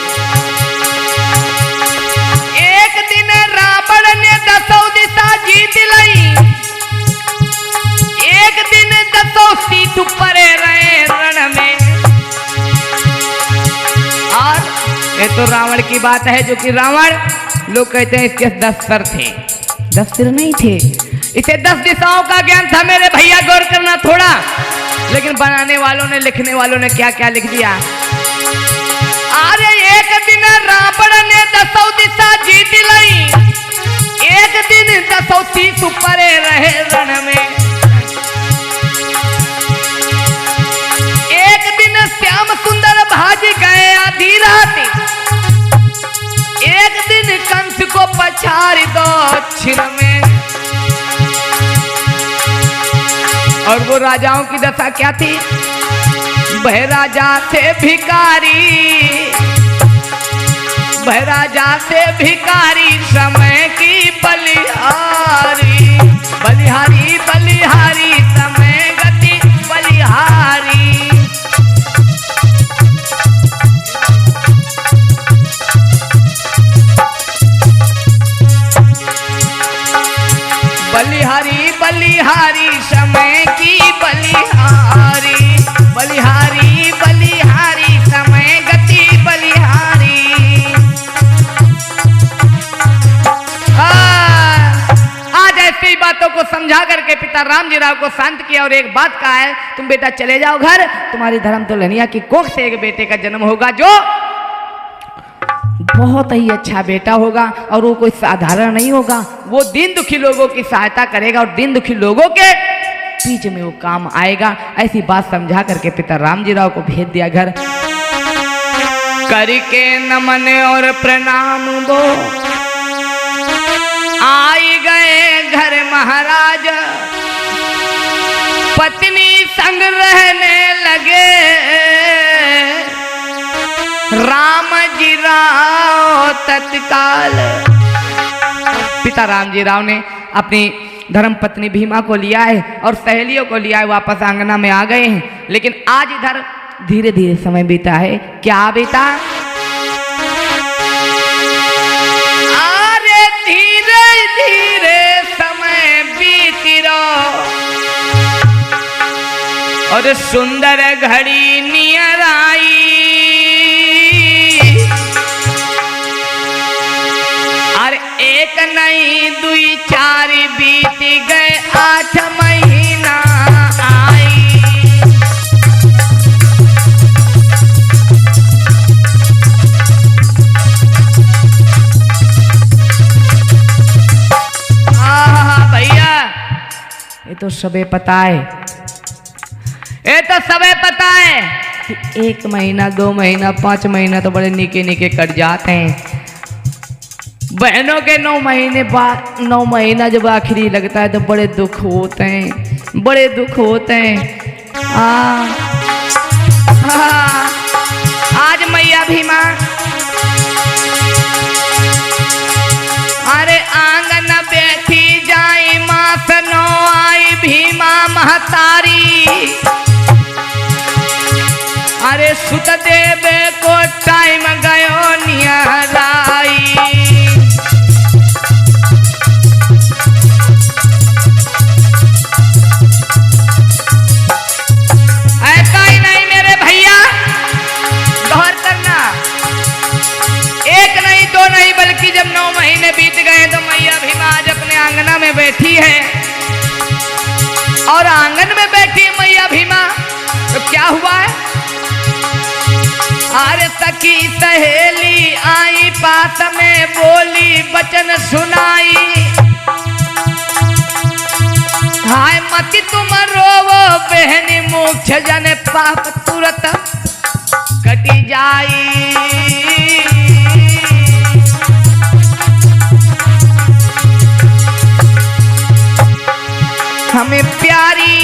एक दिन रावण ने 10 दिशा जीत ली, एक दिन 10 सीत परे रहे रण में। और ये तो रावण की बात है, जो कि रावण लोग कहते हैं इसके 10 सर थे, 10 सिर नहीं थे। इसे 10 दिशाओं का ज्ञान था मेरे भैया, गौर करना थोड़ा। लेकिन बनाने वालों ने, लिखने वालों ने क्या क्या लिख दिया। अरे एक दिन रावण ने 10 दिशा जीत ली, एक दिन 10 सीत परे रहे रण में। एक दिन श्याम सुंदर भाज गए आधी रात, एक दिन कंस को पछाड़ दो छिर में। और वो राजाओं की दशा क्या थी? वह राजा थे भिखारी, वह राजा थे भिखारी, समय की बलिहारी, बलिहारी बलिहारी, समय गति बलिहारी। बलिहारी बलिहारी, समय की बलिहारी, बलिहारी बलिहारी, समय गति बलिहारी। आज ऐसी बातों को समझा करके पिता रामजी राव को शांत किया और एक बात कहा है, तुम बेटा चले जाओ घर, तुम्हारी धर्म तो लनिया की कोख से एक बेटे का जन्म होगा जो बहुत ही अच्छा बेटा होगा, और वो कोई साधारण नहीं होगा। वो दीन दुखी लोगों की सहायता करेगा और दीन दुखी लोगों के बीच में वो काम आएगा। ऐसी बात समझा करके पिता रामजी राव को भेज दिया घर। करके नमन और प्रणाम दो आई गए घर महाराज, पत्नी संग रहने लगे राम जी राव तत्काल। पिता रामजी राव ने अपनी धर्म पत्नी भीमा को लिया है और सहेलियों को लिया है, वापस आंगना में आ गए हैं। लेकिन आज इधर धीरे धीरे समय बीता है। क्या बीता? अरे धीरे धीरे समय बीती रहो और सुंदर घड़ी नियर आई। एक नहीं दुई चार बीत गए 8 महीना आई। भैया ये तो सबे पता है, ये तो सबे पता है कि 1 महीना 2 महीना 5 महीना तो बड़े निके निके कट जाते हैं। बहनों के 9 महीने बाद 9 महीना जब आखिरी लगता है तो बड़े दुख होते हैं, बड़े दुख होते हैं। आज मैया भीमा अरे आंगन बैठी जाई मास 9 आई भीमा महतारी। अरे सुत देवे को टाइम गयो नियराई। ऐसा ही नहीं मेरे भैया, गौर करना, 1 नहीं 2 नहीं बल्कि जब 9 महीने बीत गए तो मैया भीमा आज अपने आंगना में बैठी है। और आंगन में बैठी मैया भीमा तो क्या हुआ है? अरे सखी सहेली आई पास में बोली वचन सुनाई। हाय मति तुम रोवो बहनी मोक्ष जन पाप तुरत कटी जाई। हमें प्यारी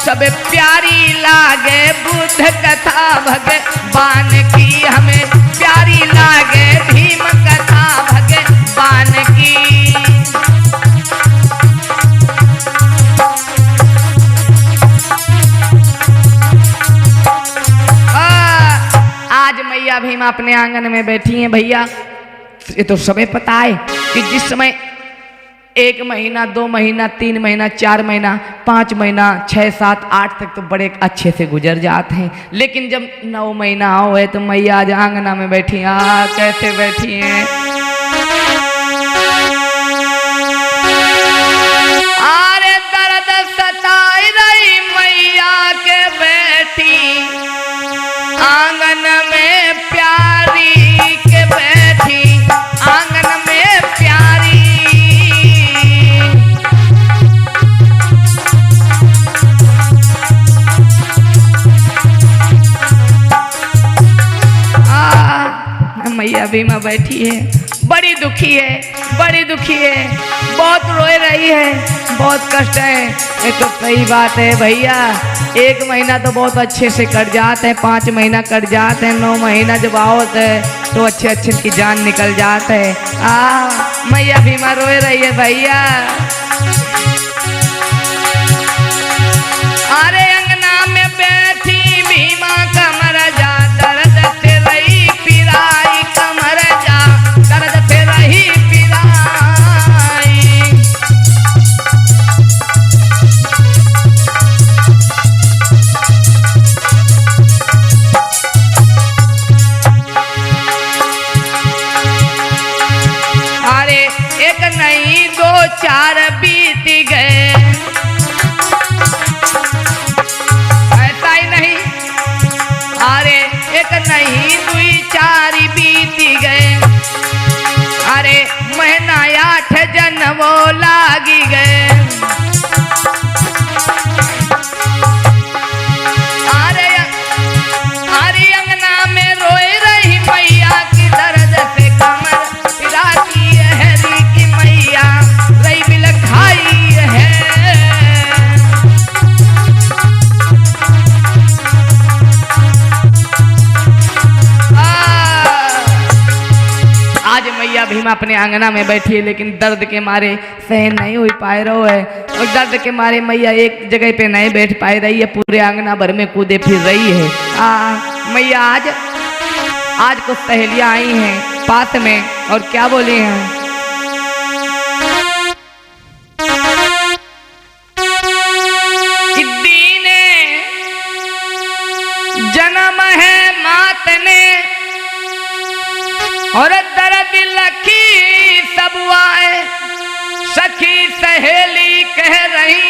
सब प्यारी लागे बुद्ध कथा भगवान की, हमें प्यारी लागे भीम कथा भगवान की। अपने आंगन में बैठी हैं भैया। ये तो समय पता है कि जिस समय 1 महीना 2 महीना 3 महीना 4 महीना 5 महीना 6 7 8 तक तो बड़े अच्छे से गुजर जाते हैं, लेकिन जब 9 महीना हो है तो मैया आज आंगना में बैठी। कैसे बैठी हैं? अरे दर्द सताई रही मैया के बैठी आंगन में प्यारी के बैठी आंगन में प्यारी। मैया भीमा बैठी है, बड़ी दुखी है, बड़ी दुखी है, बहुत रोए रही है, बहुत कष्ट है। ये तो सही बात है भैया, 1 महीना तो बहुत अच्छे से कट जाते हैं, 5 महीना कट जाते हैं, 9 महीना जब आवत है तो अच्छे अच्छे की जान निकल जाते है। मैया भीमा रोए रही है भैया। अरे अंगना में बैठी भीमा कमर जा दर्द से रही पिराई, कमर जा दर्द से रही पिराई। अरे 1 नहीं 2 4 बीत गए, ऐसा ही नहीं। अरे 1 नहीं 2 4 बीत गए, अरे महीना 8 जन्मो लागी गए। अरे अंगना में रोए रही मैया की दर्द से कमर पिराती है री की मैया रही बिलखाई है। आज मैया भीमा अपने आंगना में बैठी है, लेकिन दर्द के मारे सहन नहीं हो पाए रहो है, और दर्द के मारे मैया एक जगह पे नहीं बैठ पाए रही है, पूरे आंगना भर में कूदे फिर रही है। मैया आज कुछ सहेलियां आई हैं पास में और क्या बोली हैं? दीने जन्म है मात ने और दर्द लखी सब आए, सखी सहेली कह रही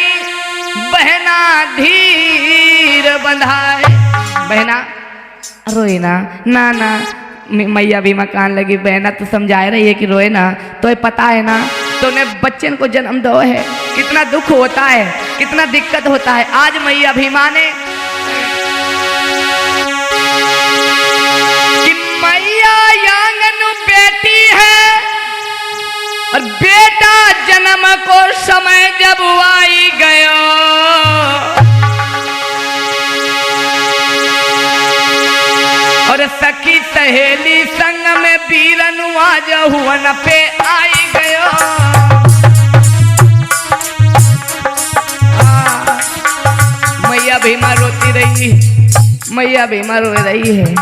बहना धीर बंधाए। बहना रोए ना, ना ना मैया भी मकान लगी। बहना तो समझा रही है कि रोए ना, तो पता है ना तूने बच्चन को जन्म दो है, कितना दुख होता है, कितना दिक्कत होता है। आज मैया भीमा ने कि मैया आंगन बेटी है और बेटा जन्म को समय जब आई गयो, और सखी सहेली संग में बीरनुआ जो हुवन पे आई गयो। मैया भीमा रोती रही, मैया भीमा रो रही है।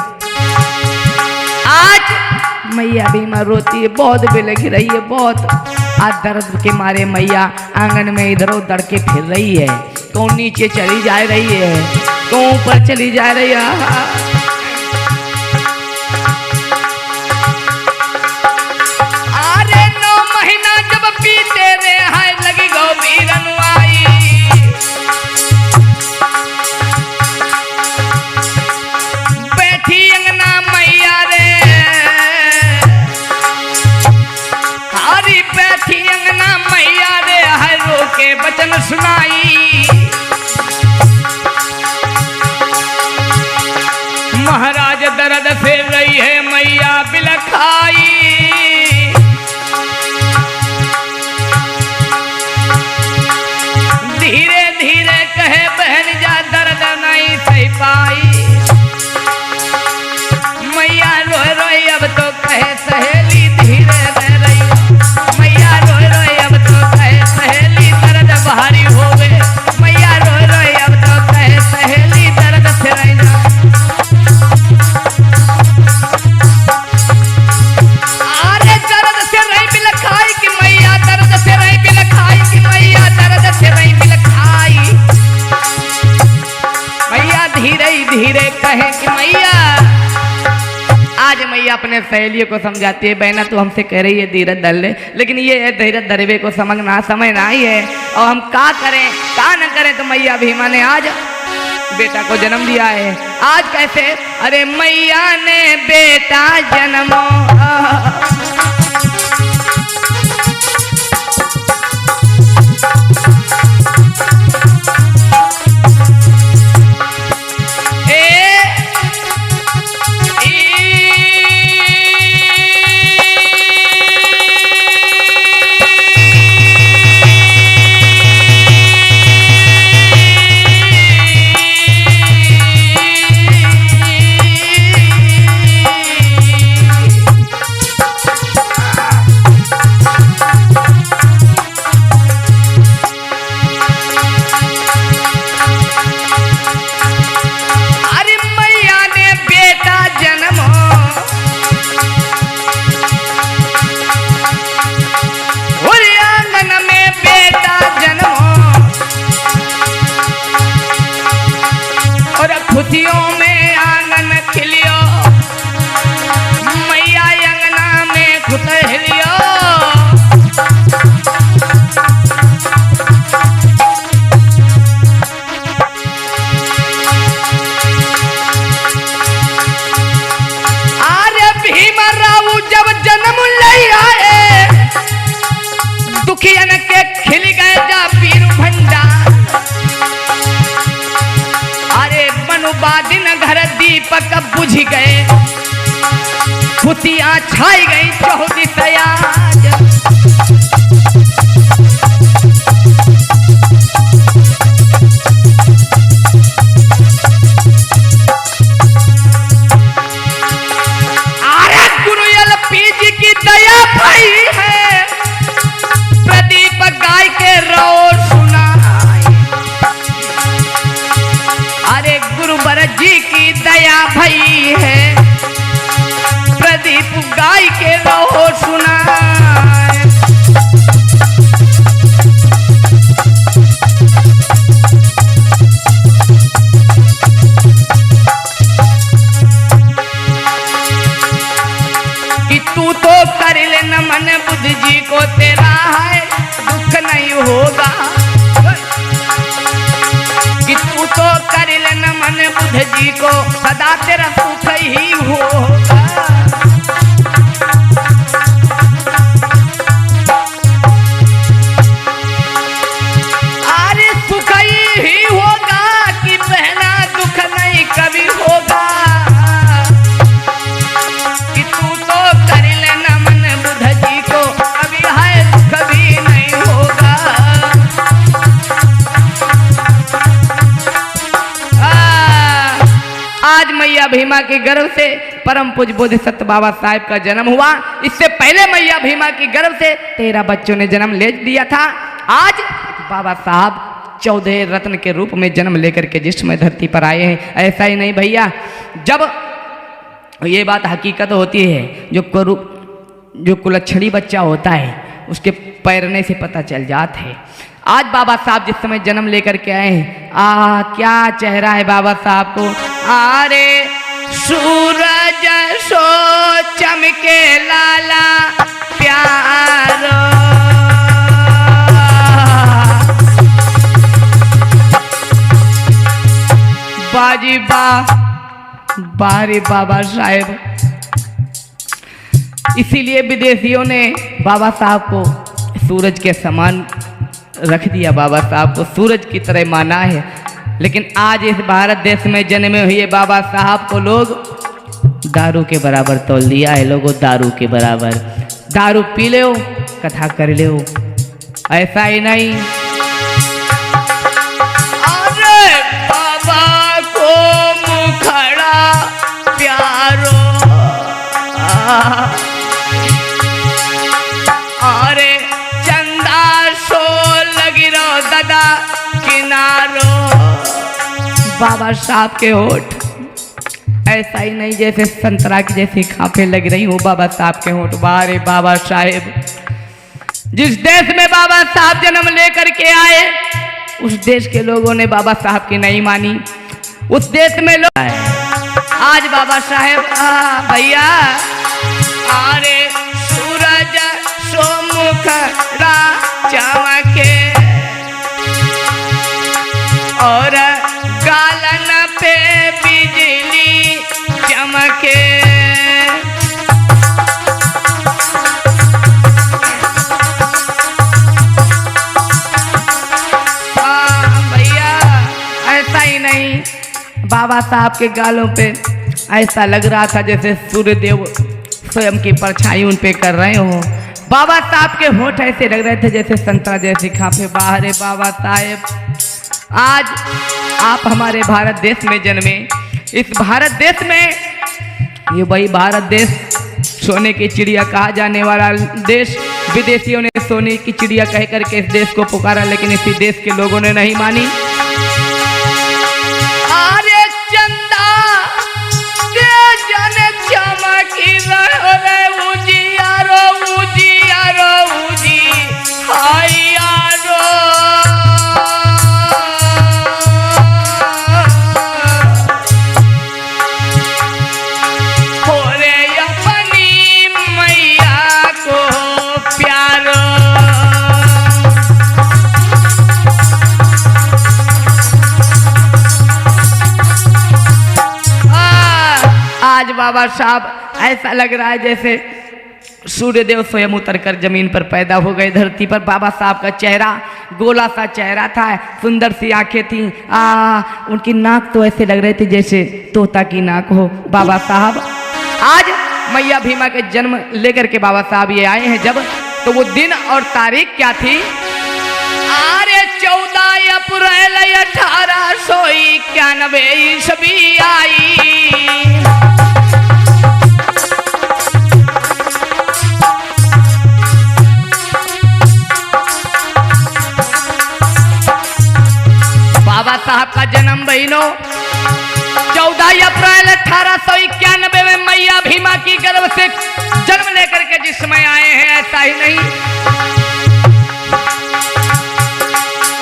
आज मैया भीमा रोती है, बहुत बिलख रही है, बहुत। आज दर्द के मारे मैया आंगन में इधर उधर के फिर रही है, कौन नीचे चली जा रही है, कौन ऊपर चली जा रही है। वचन सुनाई महाराज दर्द से रही है मैया बिलखाई। धीरे धीरे कहे बहन जा दर्द नहीं सही पाई। मैया रोए रोए अब तो कहे सहेली धीरे रह रही। मैया रोए रोए अब तो कहे सहेली दर्द भारी हो गए। मैया रोए रोए अब तो कहे सहेली दर्द से रह जा। सहेलियों को समझाती है, बहना तू हमसे कह रही है धीरज धर ले, लेकिन ये है धीरज धरवे को समझना ही है। और हम का करें का न करें। तो मैया भीमा ने आज बेटा को जन्म दिया है। आज कैसे? अरे मैया ने बेटा जन्मो खुशियों में आंगन खिलियो, मैया अंगना में खुश हिलियो। अरे भीमा राव जब जन्म ले आए, दुखियन के खिल गए जा पीर भंडार। दिन घर दीपक बुझ गए, खुशियां छाई गई चौदिस आज। अरे गुरु एलपीजी की दया भाई है, प्रदीप गाय के रो सुना। अरे गुरु भरत जी की दया भई है, प्रदीप गाय के रो सुना। कि तू तो कर ले नमन बुद्ध जी को, तेरा है दुख नहीं होगा। कि तू तो कर ले नमन बुद्ध जी को, सदा तेरा सुख ही होगा। अरे सुख ही होगा कि बहना दुख नहीं कभी होगा। कि तू तो कर ले नमन बुद्ध जी को, कभी है दुख भी नहीं होगा। आज मैया भीमा के गर्भ से परम पूज्य बोधिसत्व बाबा साहेब का जन्म हुआ। इससे पहले मैया भीमा के गर्भ से 13 बच्चों ने जन्म ले लिया था। आज बाबा साहब 14 रत्न के रूप में जन्म लेकर के जिस्म में धरती पर आए हैं। ऐसा ही नहीं भैया, जब ये बात हकीकत होती है, जो कुलच्छड़ी बच्चा होता है उसके पैरने से पता चल जाता है। आज बाबा साहब जिस समय जन्म लेकर के आए हैं, क्या चेहरा है बाबा साहब को। अरे सूरज सो चमके लाला प्यारो, बाजी बारे बाबा साहेब। इसीलिए विदेशियों ने बाबा साहब को सूरज के समान रख दिया, बाबा साहब को सूरज की तरह माना है। लेकिन आज इस भारत देश में जन्मे हुए बाबा साहब को लोग दारू के बराबर तोल दिया है। लोगों दारू के बराबर, दारू पी ले कथा कर ले, ऐसा ही नहीं। अरे बाबा को मुखड़ा प्यारो, अरे चंदा सो लगी रो दादा किनारो। बाबा साहब के होठ ऐसा ही नहीं जैसे संतरा की जैसी खापे लग रही हूँ। बाबा साहब के होठ, बारे बाबा साहेब। जिस देश में बाबा साहब जन्म लेकर के आए, उस देश के लोगों ने बाबा साहब की नहीं मानी। उस देश में लोग आज बाबा साहेब भैया आरे सूरज सोमुखड़ा चमके और गालन पे बिजली चमके। भैया ऐसा ही नहीं, बाबा साहब के गालों पे ऐसा लग रहा था जैसे सूर्यदेव स्वयं की परछाई उन पे कर रहे हो। बाबा साहब के होठ ऐसे लग रहे थे जैसे संतरा जैसे खापे। बाहरे बाबा साहेब, आज आप हमारे भारत देश में जन्मे। इस भारत देश में, ये वही भारत देश सोने की चिड़िया कहा जाने वाला देश, विदेशियों ने सोने की चिड़िया कह करके इस देश को पुकारा, लेकिन इसी देश के लोगों ने नहीं मानी। अरे चंदा दे जाने चमकी रे उजियारो उजियारो उजी हायारो। आज बाबा साहब ऐसा लग रहा है जैसे सूर्यदेव स्वयं उतरकर जमीन पर पैदा हो गए धरती पर। बाबा साहब का चेहरा गोला सा चेहरा था, सुंदर सी आंखें थी। उनकी नाक तो ऐसे लग रहे थे जैसे तोता की नाक हो। बाबा साहब आज मैया भीमा के जन्म लेकर के बाबा साहब ये आए हैं जब, तो वो दिन और तारीख क्या थी? अरे 14 अप्रैल 1891 ईस्वी आई। बाबा साहब का जन्म बहनों 14 अप्रैल 1891 में मैया भीमा की गर्भ से जन्म लेकर के जिस समय आए हैं, ऐसा ही नहीं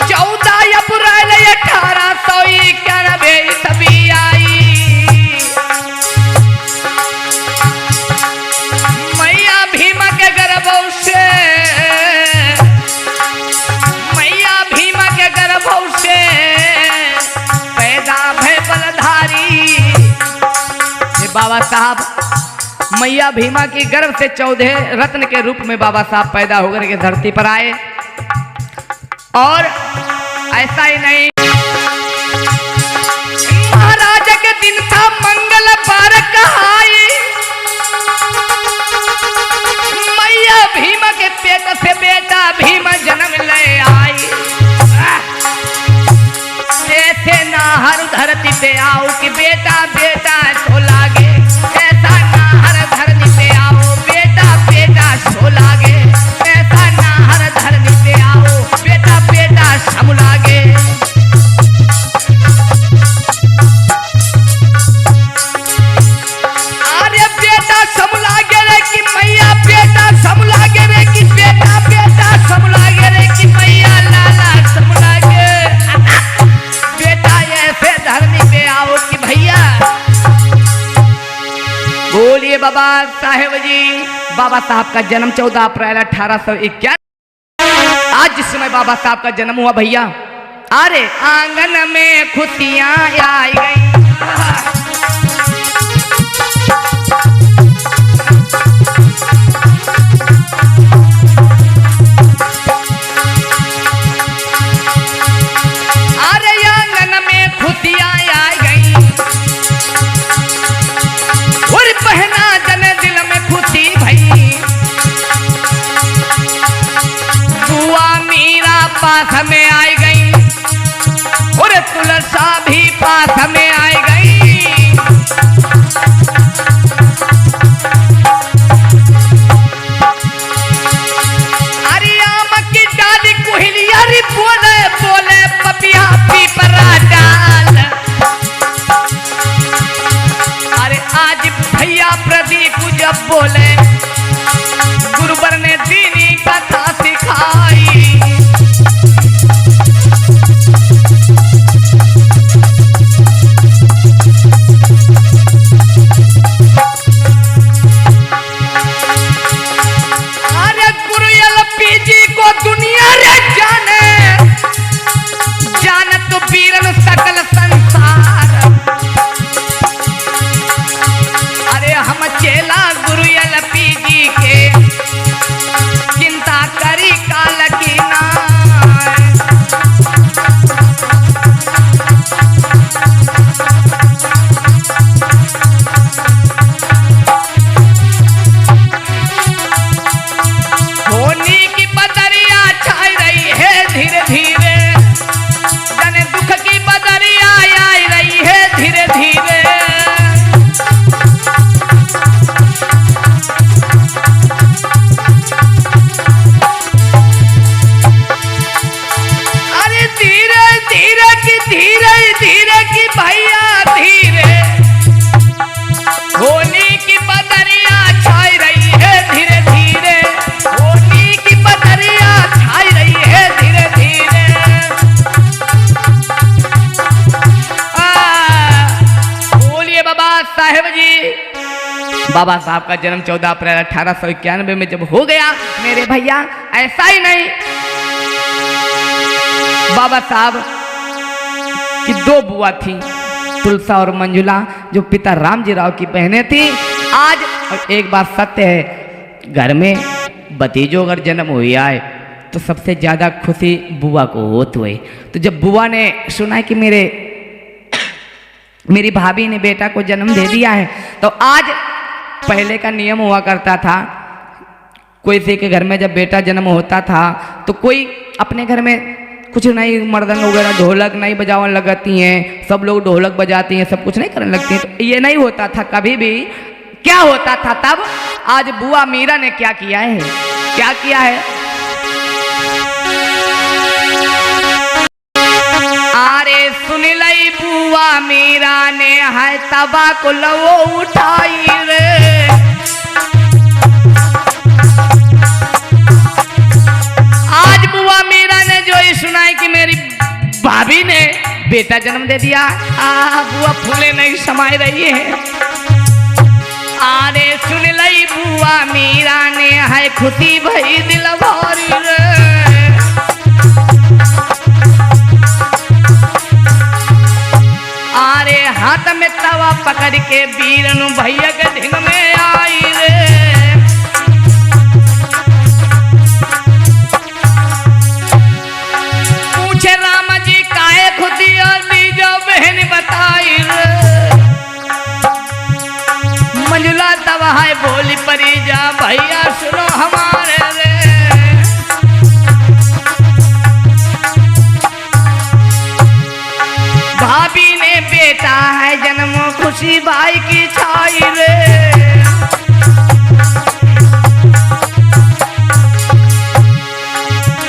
14 अप्रैल 1891 ईस्वी आई। मैया भीमा के गर्भ से, मैया भीमा के गर्भ से पैदा भय बलधारी। बाबा साहब मैया भीमा की गर्भ से 14 रत्न के रूप में बाबा साहब पैदा होकर के धरती पर आए। और ऐसा ही नहीं, महाराज के दिन था मंगल पार कहाई। मैया भीमा के पेट से बेटा भीम जन्म ले आई। ऐसे नाहर धरती पे आओ कि बेटा बेटा सो लागे, ऐसा नाहर धरती पे आओ बेटा बेटा सो लागे, ऐसा नाहर धरती पे आओ बेटा बेटा सम लागे। अरे बेटा सम लागे रे कि मैया बेटा सम लागे रे कि बेटा बेटा सम लागे रे कि मैया लाला सम लागे। बेटा ऐसे धरती पे आओ कि भैया। बोलिए बाबा साहेब जी। बाबा साहब का जन्म 14 अप्रैल 1891। आज जिस समय बाबा साहब का जन्म हुआ भैया, अरे आंगन में खुशियां आई गई। अरे आंगन में खुशियां आई गई और पहना जन दिल में खुशी भई। बुआ मीरा पास में आई गई और तुलसा भी पास में आई गई। अरे आम की डाली कोहलिया री बोले बोले पपिया पीपरा डाल। अरे आज भैया प्रदीप जब बोले गुरुवर ने दीनी कथा सिखाई। बाबा साहब का जन्म 14 अप्रैल 1891 में जब हो गया मेरे भैया, ऐसा ही नहीं, बाबा साहब की 2 बुआ थी, तुलसा और मंजुला, जो पिता रामजी राव की बहनें थी। आज एक बात सत्य है, घर में भतीजों अगर जन्म हुआ है तो सबसे ज़्यादा खुशी बुआ को होती हुई। तो जब बुआ ने सुना कि मेरी भाभी ने बेटा को जन्म दे दिया है, तो आज पहले का नियम हुआ करता था, कोई से के घर में जब बेटा जन्म होता था तो कोई अपने घर में कुछ नहीं, मर्दन वगैरह ढोलक नहीं बजावन लगती हैं, सब लोग ढोलक बजाती हैं, सब कुछ नहीं करने लगती हैं। तो ये नहीं होता था कभी भी। क्या होता था तब? आज बुआ मीरा ने क्या किया है, क्या किया है? अरे सुन लई बुआ मीरा ने है तबा को लवो उठाई रे। आज बुआ मीरा ने जो ये सुना है कि मेरी भाभी ने बेटा जन्म दे दिया, बुआ फूले नहीं समाये रही है। अरे सुन लई बुआ मीरा ने है खुशी भई दिल भरी रे। अरे हाथ में तवा पकड़ के बीरनु भैया के ढिंग में आई रे। पूछे राम जी काहे खुदी और दीजो बहन बताई रे। मंजुला तवा है बोली परी जा भैया सुनो हमारे रे। भाभी ने बेटा है जन्मो खुशी भाई की छाई रे।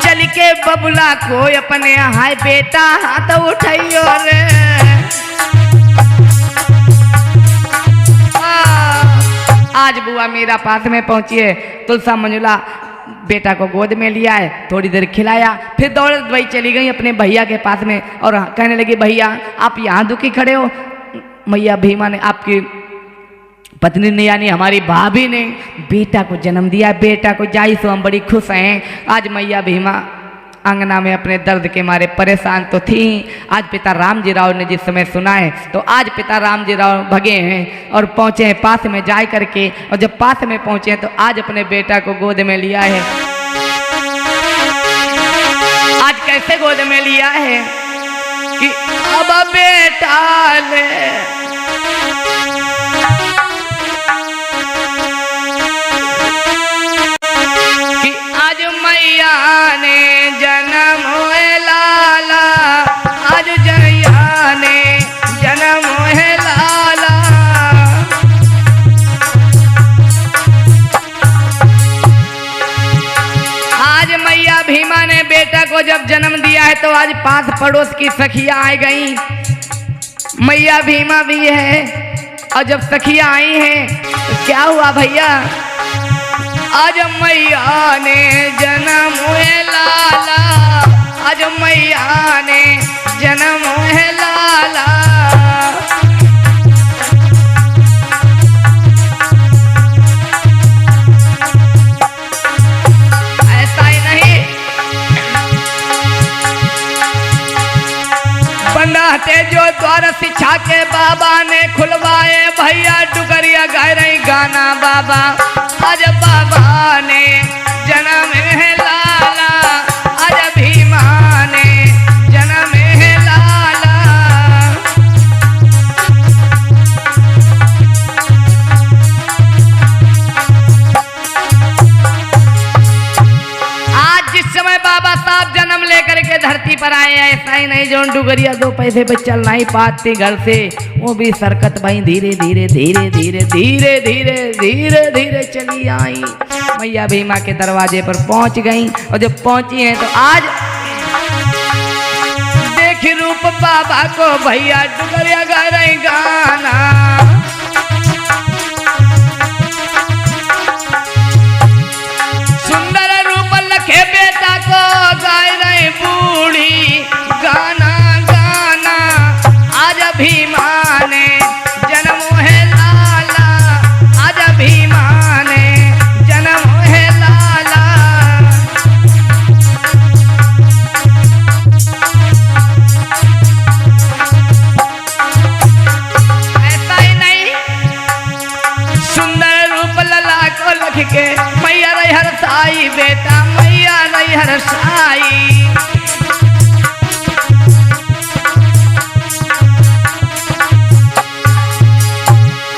चल के बबुला को अपने हाय बेटा हाथ उठाइयो रे। आज बुआ मेरा पास में पहुंची है, तुलसा मंजुला बेटा को गोद में लिया है, थोड़ी देर खिलाया, फिर दौड़त वही चली गई अपने भैया के पास में और कहने लगी भैया आप यहाँ दुखी खड़े हो। मैया भीमा ने, आपकी पत्नी ने यानी हमारी भाभी ने बेटा को जन्म दिया, बेटा को जाई सो हम बड़ी खुश हैं। आज मैया भीमा अंगना में अपने दर्द के मारे परेशान तो थी। आज पिता रामजी राव ने जिस समय सुना है तो आज पिता रामजी राव भगे हैं और पहुँचे हैं पास में जा करके, और जब पास में पहुँचे हैं तो आज अपने बेटा को गोद में लिया है। आज कैसे गोद में लिया है कि अब बेटा ले कि आज मैया ने जन्म हुए लाला, आज जया ने जन्म हुए लाला। आज मैया भीमा ने बेटा को जब जन्म दिया है तो आज पास पड़ोस की सखियां आ गई, मैया भीमा भी है, और जब सखियां आई हैं तो क्या हुआ भैया? आज मैया ने जन्म हुए लाला, आज मैया ने जन्म हुए लाला। ऐसा ही नहीं, बनाते जो द्वार शिक्षा के बाबा ने खुलवाए, भैया डुगरिया गा रही गाना बाबा। आज बाबा ने जन्म है लाला, आज भीमा ने जन्म है लाला। आज जिस समय बाबा साहब जन्म लेकर के धरती पर आए, ऐसा ही नहीं जो डुगरिया 2 पैसे पे चल नहीं पाते घर से, वो भी सरकत भाई धीरे धीरे धीरे धीरे धीरे धीरे धीरे धीरे चली आई, मैया भीमा के दरवाजे पर पहुंच गई। और जब पहुंची हैं तो आज देख रूप बाबा को, भैया डुगरिया गा रही गाना। सुंदर रूप लखे बेटा को गाय रही बूढ़ी गाना गाना। आज भीमा ने जन्म है लाला, आज हरसाई।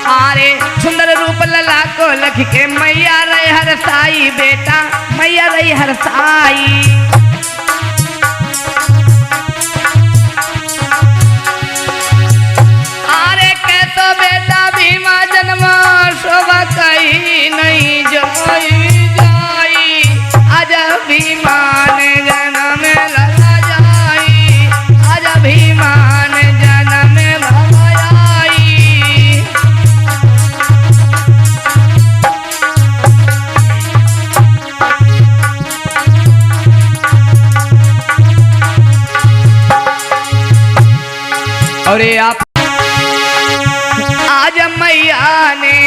आरे सुंदर रूप लला को लख के मैया रही हरसाई बेटा, मैया रही हरसाई। आरे कैसो बेटा भीमा जन्म शोभा कहीं नहीं जोई जाई, आज भीमान जन्म लगा जाई, आज भीमान जन्म लगा जाई। और आप आज मैया ने